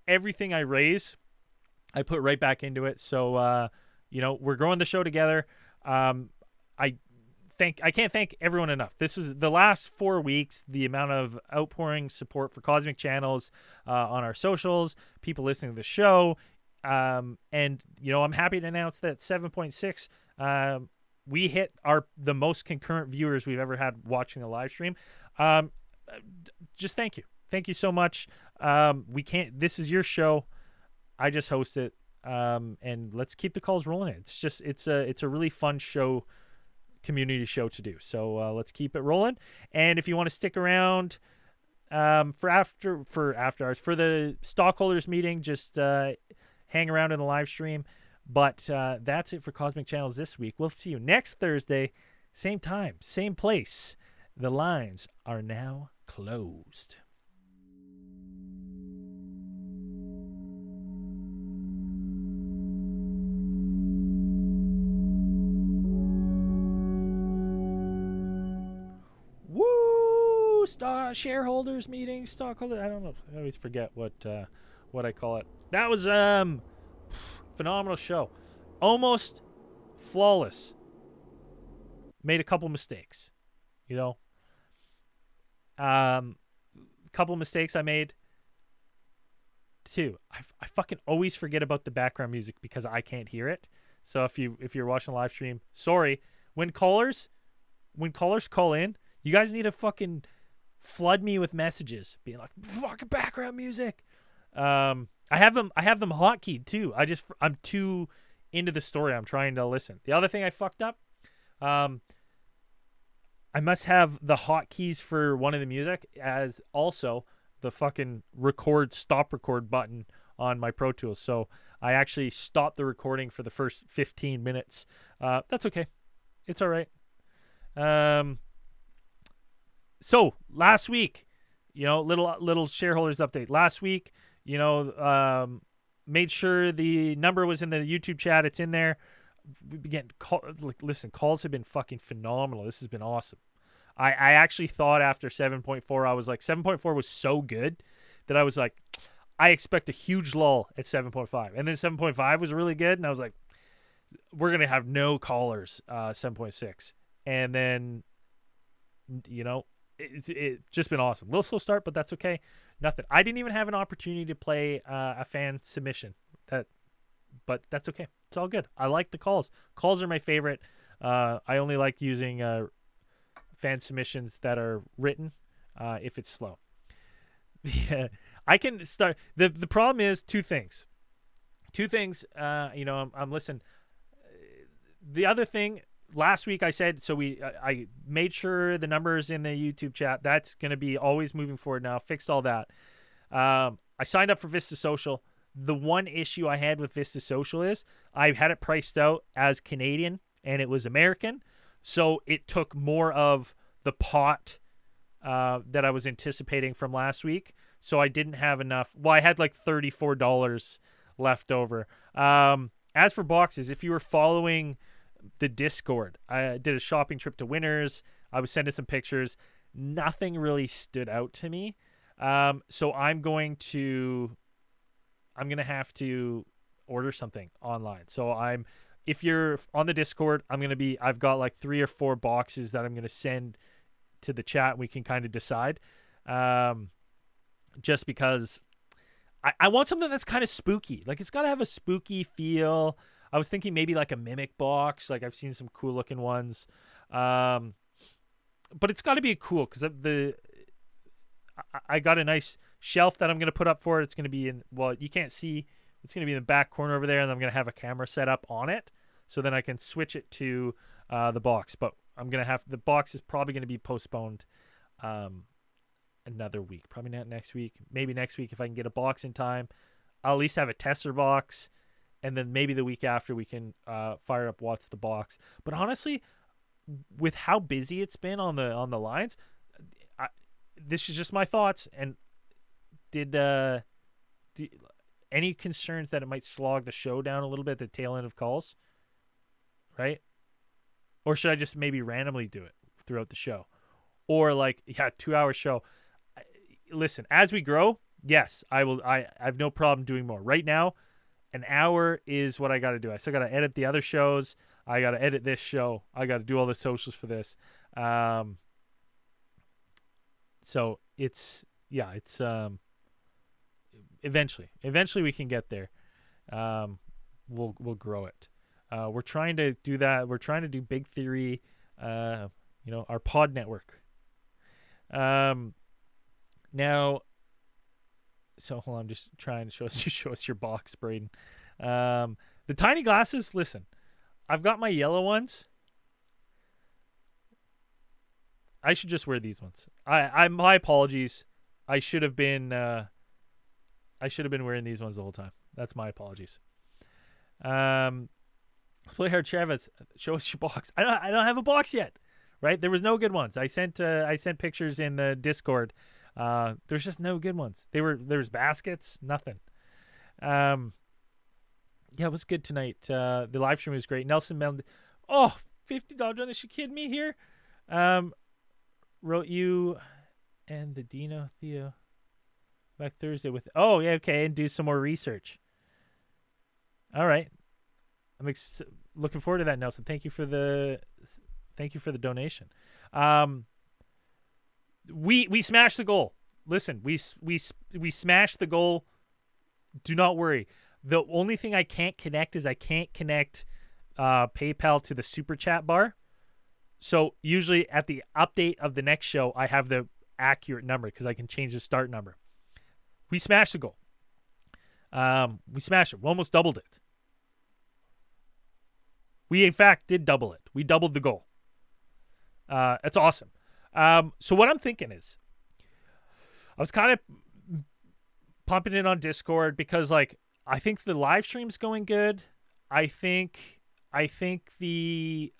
Speaker 1: Everything I raise, I put right back into it. So, we're growing the show together. I can't thank everyone enough. This is the last 4 weeks, the amount of outpouring support for Cosmic Channels on our socials, people listening to the show. I'm happy to announce that 7.6, we hit the most concurrent viewers we've ever had watching the live stream. Just thank you. Thank you so much. This is your show. I just host it. And let's keep the calls rolling. It's a really fun show, community show to do. So let's keep it rolling. And if you want to stick around for after hours for the stockholders meeting, just hang around in the live stream. But that's it for Cosmic Channels this week. We'll see you next Thursday, same time, same place. The lines are now closed. Shareholders meeting, stockholder. I don't know. I always forget what I call it. That was phenomenal show, almost flawless. Made a couple mistakes, couple mistakes I made. Two, I fucking always forget about the background music because I can't hear it. So if you're watching the live stream, sorry. When callers call in, you guys need to fucking flood me with messages being like, fucking background music. I have them hotkeyed too. I'm too into the story. I'm trying to listen. The other thing I fucked up, I must have the hotkeys for one of the music as also the fucking stop record button on my Pro Tools. So I actually stopped the recording for the first 15 minutes. That's okay. It's all right. So last week, little shareholders update. Last week, made sure the number was in the YouTube chat. It's in there. We began calls have been fucking phenomenal. This has been awesome. I actually thought after 7.4, I was like, 7.4 was so good that I was like, I expect a huge lull at 7.5. And then 7.5 was really good. And I was like, we're going to have no callers, 7.6. And then, it's just been awesome. A little slow start, but that's okay. Nothing. I didn't even have an opportunity to play a fan submission. But that's okay. It's all good. I like the calls. Calls are my favorite. I only like using fan submissions that are written if it's slow. Yeah, I can start. The problem is two things. I'm listening. The other thing, last week I said, so I made sure the numbers in the YouTube chat, that's going to be always moving forward now. Fixed all that. I signed up for Vista Social. The one issue I had with Vista Social is I had it priced out as Canadian and it was American. So it took more of the pot that I was anticipating from last week. So I didn't have enough. Well, I had like $34 left over. As for boxes, if you were following the Discord, I did a shopping trip to Winners. I was sending some pictures. Nothing really stood out to me. So I'm going to have to order something online. So if you're on the Discord, I've got like 3 or 4 boxes that I'm going to send to the chat. We can kind of decide. Just because I want something that's kind of spooky. Like, it's got to have a spooky feel. I was thinking maybe like a mimic box. Like, I've seen some cool looking ones. But it's got to be cool, because I got a nice shelf that I'm going to put up for it. It's going to be you can't see. It's going to be in the back corner over there, and I'm going to have a camera set up on it, so then I can switch it to the box. But the box is probably going to be postponed another week. Probably not next week. Maybe next week if I can get a box in time. I'll at least have a tester box, and then maybe the week after we can fire up What's the Box. But honestly, with how busy it's been on the lines, this is just my thoughts. And did any concerns that it might slog the show down a little bit at the tail end of calls, right? Or should I just maybe randomly do it throughout the show? Or 2-hour show. Listen, as we grow, yes, I will. I have no problem doing more. Right now, an hour is what I got to do. I still got to edit the other shows. I got to edit this show. I got to do all the socials for this. So it's eventually we can get there. We'll grow it. We're trying to do that. We're trying to do Big Theory, our pod network. Now, so hold on, I'm just trying to show us your box, Braden. The tiny glasses, listen, I've got my yellow ones. I should just wear these ones. My apologies. I should have been wearing these ones the whole time. That's my apologies. Play hard, Travis. Show us your box. I don't have a box yet. Right? There was no good ones. I sent pictures in the Discord. There's just no good ones. There was baskets, nothing. Yeah, it was good tonight. The live stream was great. Nelson Mel, $50. Is she kidding me here? Wrote you and the Dino Theo back Thursday with. Oh yeah, okay, and do some more research. All right, I'm looking forward to that, Nelson. Thank you for the donation. We smashed the goal. Listen, we smashed the goal. Do not worry. The only thing I can't connect is PayPal to the super chat bar. So usually at the update of the next show, I have the accurate number because I can change the start number. We smashed the goal. We smashed it. We almost doubled it. We, in fact, did double it. We doubled the goal. That's awesome. So what I'm thinking is, I was kind of pumping it on Discord because, I think the live stream's going good. I think the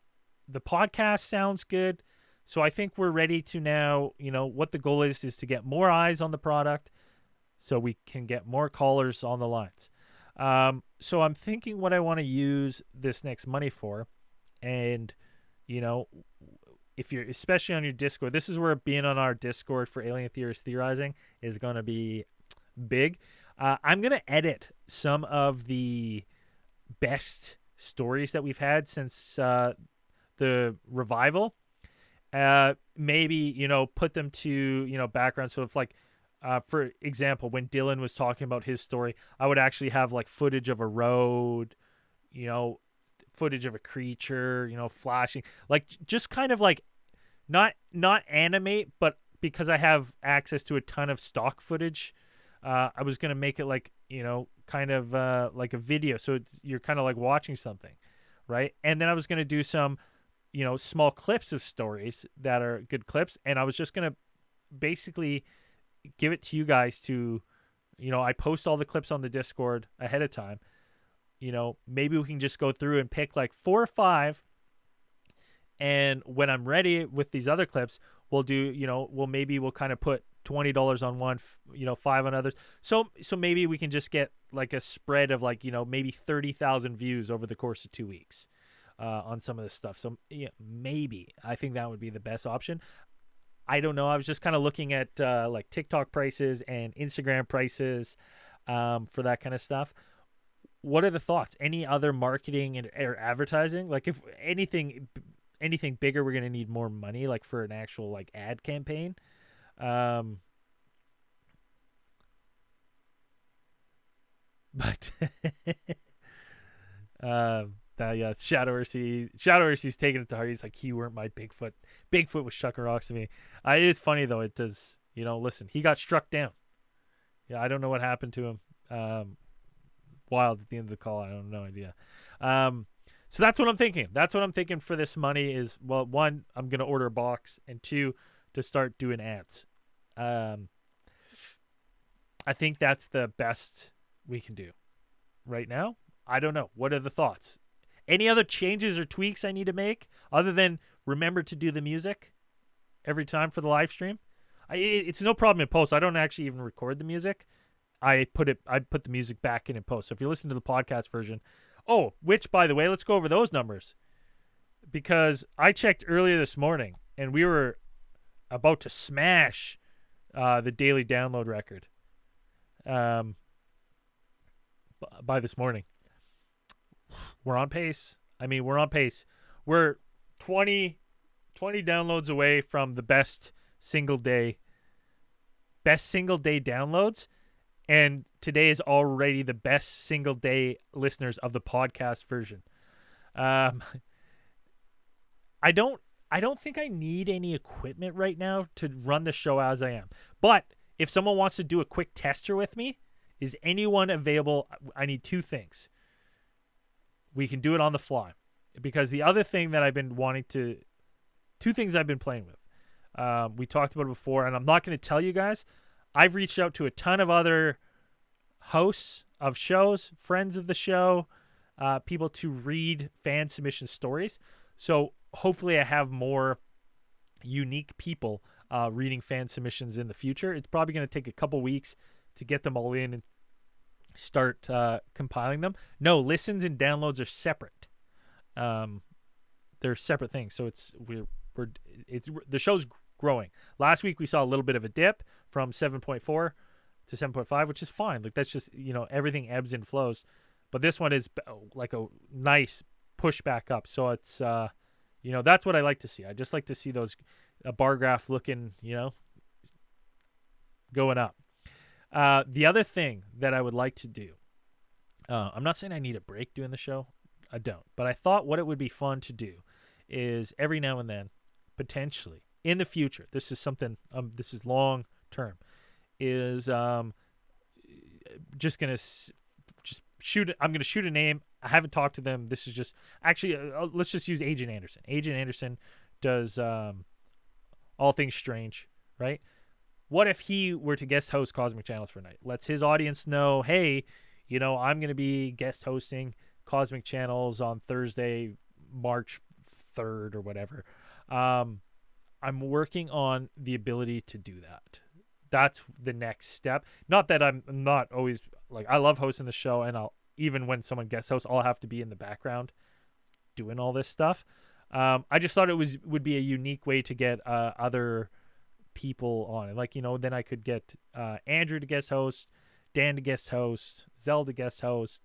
Speaker 1: podcast sounds good. So I think we're ready to now, what the goal is to get more eyes on the product so we can get more callers on the lines. So I'm thinking what I want to use this next money for. And, if you're, especially on your Discord, this is where being on our Discord for Alien Theorists Theorizing is going to be big. I'm going to edit some of the best stories that we've had since the revival. Maybe, put them to, background. So if for example, when Dylan was talking about his story, I would actually have footage of a road, footage of a creature, flashing, just kind of not animate, but because I have access to a ton of stock footage, I was going to make it kind of like a video. So you're kind of watching something, right? And then I was going to do some, small clips of stories that are good clips. And I was just going to basically give it to you guys to, I post all the clips on the Discord ahead of time. Maybe we can just go through and pick 4 or 5. And when I'm ready with these other clips, we'll do, we'll kind of put $20 on one, $5 on others. So maybe we can just get like a spread of like, maybe 30,000 views over the course of 2 weeks on some of this stuff. So maybe I think that would be the best option. I don't know. I was just kind of looking at like TikTok prices and Instagram prices for that kind of stuff. What are the thoughts? Any other marketing or advertising? Like if anything bigger, we're going to need more money, like for an actual like ad campaign. But yeah, Shadow Ursi's taking it to heart. He's like, "You weren't my Bigfoot. Bigfoot was shucking rocks to me." It is funny though. It does, listen, he got struck down. Yeah, I don't know what happened to him. Wild at the end of the call. I have no idea. So that's what I'm thinking. That's what I'm thinking for this money is, well, one, I'm going to order a box, and two, to start doing ads. I think that's the best we can do right now. I don't know. What are the thoughts? Any other changes or tweaks I need to make other than remember to do the music every time for the live stream? It's no problem in post. I don't actually even record the music. I put the music back in post. So if you listen to the podcast version, which by the way, let's go over those numbers, because I checked earlier this morning and we were about to smash the daily download record by this morning. We're on pace. We're on pace. We're 20 downloads away from the best single day downloads. And today is already the best single day listeners of the podcast version. I don't think I need any equipment right now to run the show as I am. But if someone wants to do a quick tester with me, is anyone available? I need two things. We can do it on the fly. Because the other thing that two things I've been playing with. We talked about it before, and I'm not going to tell you guys. I've reached out to a ton of other hosts of shows, friends of the show, people to read fan submission stories. So hopefully I have more unique people reading fan submissions in the future. It's probably going to take a couple weeks to get them all in and start compiling them. No, listens and downloads are separate. They're separate things. So the show's growing. Last week we saw a little bit of a dip from 7.4 to 7.5, which is fine. Like that's just, everything ebbs and flows. But this one is like a nice push back up. So it's, that's what I like to see. I just like to see those bar graph looking, going up. The other thing that I would like to do, I'm not saying I need a break doing the show. I don't. But I thought what it would be fun to do is every now and then, potentially, in the future, this is something, this is long term, is just going to shoot a name. I haven't talked to them. This is just, actually, let's just use Agent Anderson. Agent Anderson does All Things Strange, right? What if he were to guest host Cosmic Channels for a night? Lets his audience know, hey, I'm going to be guest hosting Cosmic Channels on Thursday, March 3rd or whatever. I'm working on the ability to do that. That's the next step. Not that I'm not always, like, I love hosting the show, and even when someone guest hosts, I'll have to be in the background doing all this stuff. I just thought it would be a unique way to get other people on it. Like, then I could get Andrew to guest host, Dan to guest host, Zell to guest host.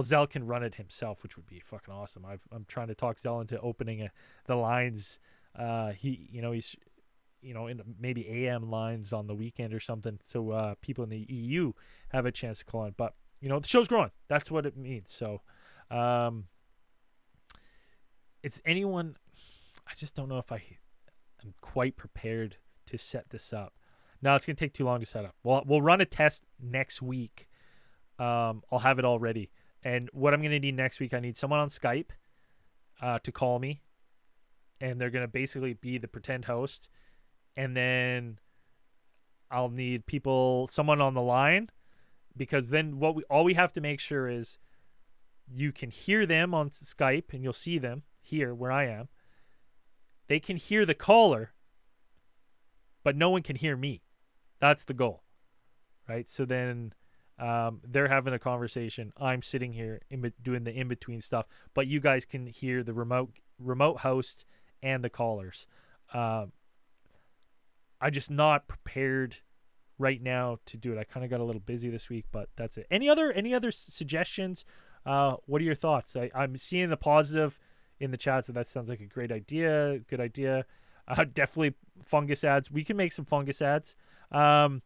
Speaker 1: Zell can run it himself, which would be fucking awesome. I'm trying to talk Zell into opening the lines. He's in maybe AM lines on the weekend or something, so people in the EU have a chance to call on. But the show's growing. That's what it means. So it's anyone. I just don't know if I'm quite prepared to set this up. No, it's gonna take too long to set up. We'll run a test next week. I'll have it all ready. And what I'm gonna need next week, I need someone on Skype to call me, and they're gonna basically be the pretend host. And then I'll need someone on the line, because then all we have to make sure is you can hear them on Skype and you'll see them here where I am. They can hear the caller, but no one can hear me. That's the goal, right? So then they're having a conversation. I'm sitting here doing the in-between stuff, but you guys can hear the remote host and the callers. I'm just not prepared right now to do it. I kind of got a little busy this week, but that's it. Any other suggestions? What are your thoughts? I'm seeing the positive in the chat, so that sounds like a great idea. Good idea. Definitely fungus ads. We can make some fungus ads. What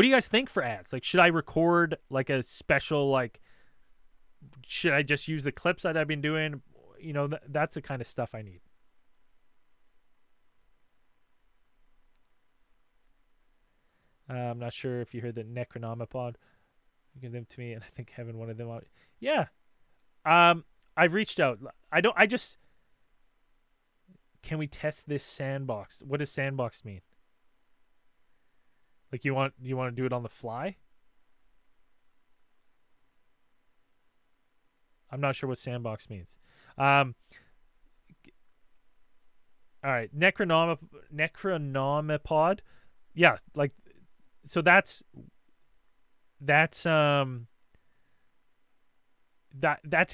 Speaker 1: do you guys think for ads? Like, should I record like a special, like, should I just use the clips that I've been doing? You know, that's the kind of stuff I need. I'm not sure if you heard the Necronomipod. You give them to me, and I think Kevin wanted them out. Yeah. I've reached out. Can we test this sandbox? What does sandbox mean? Like, you want to do it on the fly? I'm not sure what sandbox means. All right, Necronomipod. Yeah, like, so that's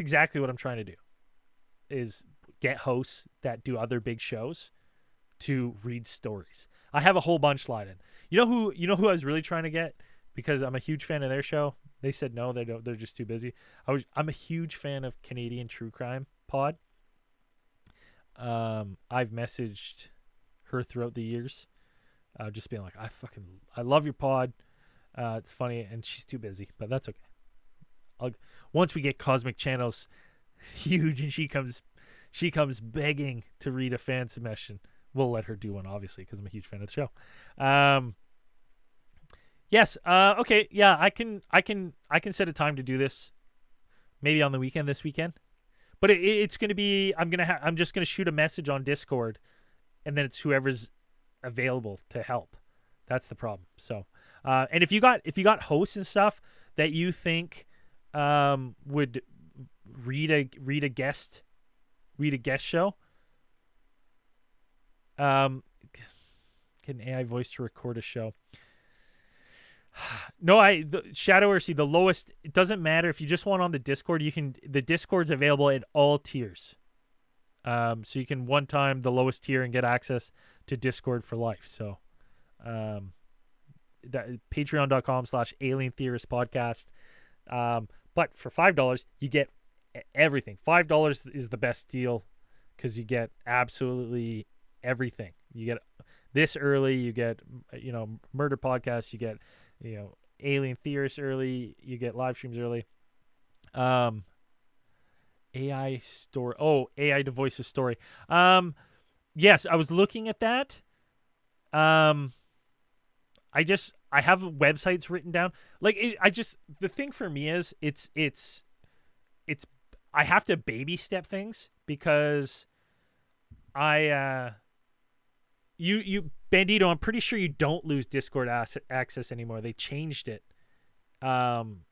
Speaker 1: exactly what I'm trying to do, is get hosts that do other big shows to read stories. I have a whole bunch sliding. You know who I was really trying to get, because I'm a huge fan of their show. They said no, they don't. They're just too busy. I'm a huge fan of Canadian True Crime Pod. I've messaged her throughout the years, just being like, I love your pod. It's funny, and she's too busy, but that's okay. Once we get Cosmic Channels huge and she comes begging to read a fan submission, we'll let her do one, obviously, because I'm a huge fan of the show. Yes. Okay. Yeah. I can set a time to do this, maybe on the weekend this weekend, but it's going to be, I'm just going to shoot a message on Discord, and then it's whoever's available to help. That's the problem. So, and if you got hosts and stuff that you think would read a guest show, get an AI voice to record a show. No, the Shadow RC, the lowest. It doesn't matter if you just want on the Discord. The Discord's available at all tiers. So you can one time the lowest tier and get access to Discord for life. So, that patreon.com/alientheoristpodcast. But for $5, you get everything. $5 is the best deal, because you get absolutely everything. You get this early. You get, murder podcasts. You get, alien theorists early. You get live streams early. AI story. Oh, AI to voice a story. Yes, I was looking at that. I have websites written down. Like, the thing for me is it's I have to baby step things, because you Bandito, I'm pretty sure you don't lose Discord access anymore. They changed it. I'm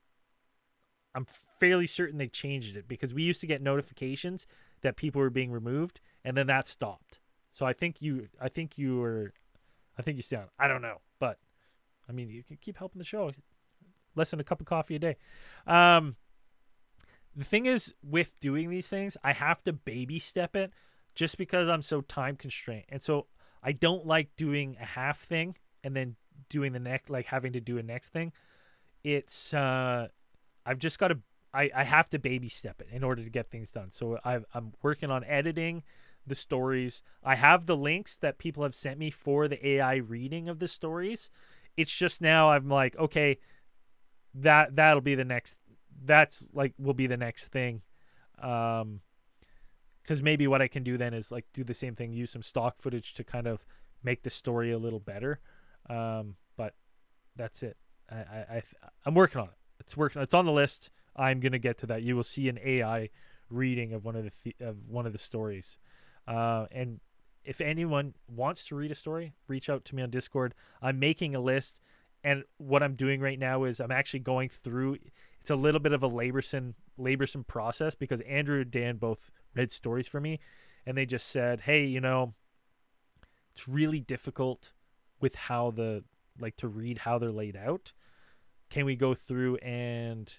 Speaker 1: fairly certain they changed it, because we used to get notifications that people were being removed, and then that stopped. So I think you stay on. I don't know, but I mean, you can keep helping the show. Less than a cup of coffee a day. The thing is, with doing these things, I have to baby step it, just because I'm so time constrained. And so I don't like doing a half thing and then doing the next, like having to do a next thing. It's, I've just got to, I have to baby step it in order to get things done. So I'm working on editing the stories. I have the links that people have sent me for the AI reading of the stories. It's just now I'm like, okay, that'll be the next, will be the next thing. Because maybe what I can do then is like do the same thing, use some stock footage to kind of make the story a little better. But that's it. I'm working on it. It's on the list. I'm gonna get to that. You will see an AI reading of one of the stories. And if anyone wants to read a story, reach out to me on Discord. I'm making a list, and what I'm doing right now is I'm actually going through. It's a little bit of a laborsome process, because Andrew and Dan both read stories for me, and they just said, hey, it's really difficult with how to read how they're laid out. Can we go through and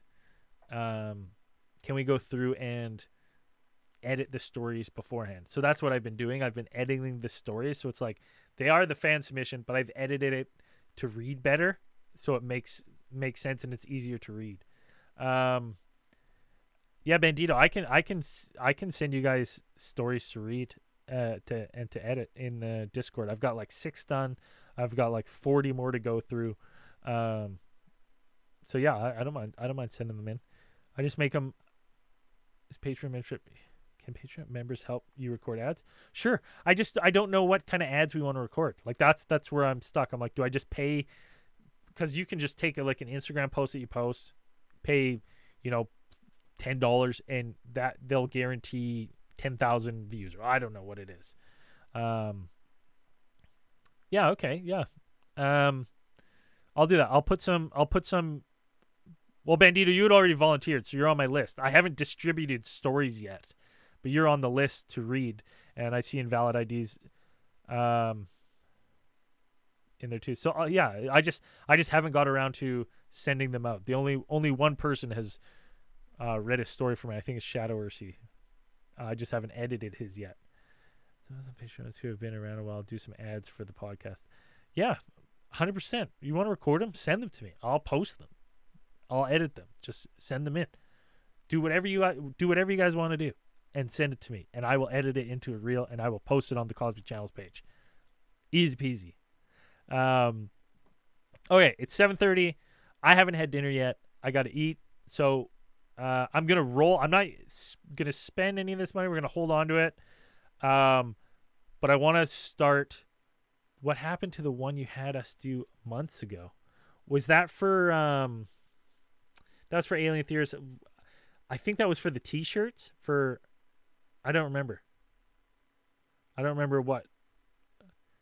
Speaker 1: edit the stories beforehand? So that's what I've been doing. I've been editing the stories. So it's like they are the fan submission, but I've edited it to read better. So it makes sense and it's easier to read. Yeah, Bandito, I can send you guys stories to read to edit in the Discord. I've got like 6 done. I've got like 40 more to go through. So yeah, I don't mind sending them in. I just make them. Is Patreon membership? Can Patreon members help you record ads? Sure. I don't know what kind of ads we want to record. Like that's where I'm stuck. I'm like, do I just pay? Because you can just take like an Instagram post that you post, pay, $10, and that they'll guarantee 10,000 views, or I don't know what it is. Yeah. Okay. Yeah. I'll do that. I'll put some. Well, Bandito, you had already volunteered, so you're on my list. I haven't distributed stories yet, but you're on the list to read, and I see invalid IDs in there too. So yeah, I just haven't got around to sending them out. The only one person has read a story for me. I think it's Shadow Ursi. I just haven't edited his yet. Those patrons who have been around a while, do some ads for the podcast. Yeah, 100%. You want to record them? Send them to me. I'll post them. I'll edit them. Just send them in. Do whatever you guys want to do, and send it to me, and I will edit it into a reel, and I will post it on the Cosmic Channels page. Easy peasy. Okay, it's 7:30. I haven't had dinner yet. I got to eat, so I'm gonna roll. I'm not gonna spend any of this money. We're gonna hold on to it. But I want to start. What happened to the one you had us do months ago? Was that for that was for Alien Theorists? I think that was for the T-shirts. I don't remember. I don't remember what.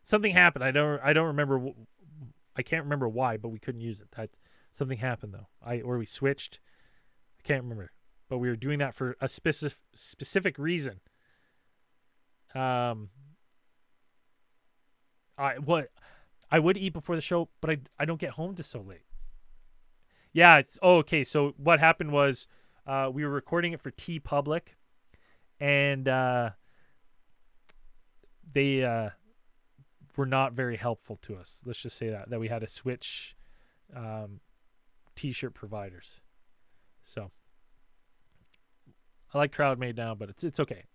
Speaker 1: Something happened. I don't remember. I can't remember why, but we couldn't use it. Something happened though. Or we switched. I can't remember, but we were doing that for a specific reason. I would eat before the show, but I don't get home till so late. Yeah, okay. So what happened was we were recording it for T Public, and they were not very helpful to us. Let's just say that we had to switch T-shirt providers. So I like CrowdMade now, but it's okay.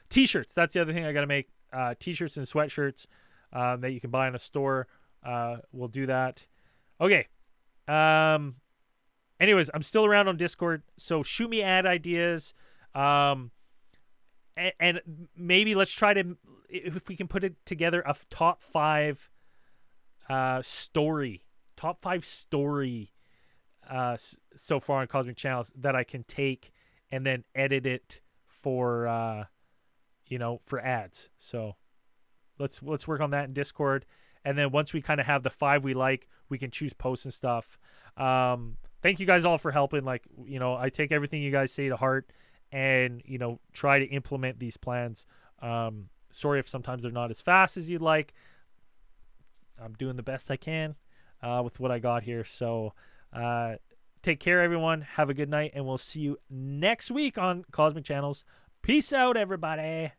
Speaker 1: T-shirts. That's the other thing I got to make. T-shirts and sweatshirts that you can buy in a store. We'll do that. Okay. Anyways, I'm still around on Discord, so shoot me ad ideas. And maybe let's try to, if we can put it together, a top 5 story so far on Cosmic Channels that I can take and then edit it for for ads. So let's work on that in Discord, and then once we kind of have the 5 we like, we can choose posts and stuff. Thank you guys all for helping. Like, I take everything you guys say to heart, and try to implement these plans. Sorry if sometimes they're not as fast as you'd like. I'm doing the best I can with what I got here. So take care, everyone. Have a good night, and we'll see you next week on Cosmic Channels. Peace out, everybody.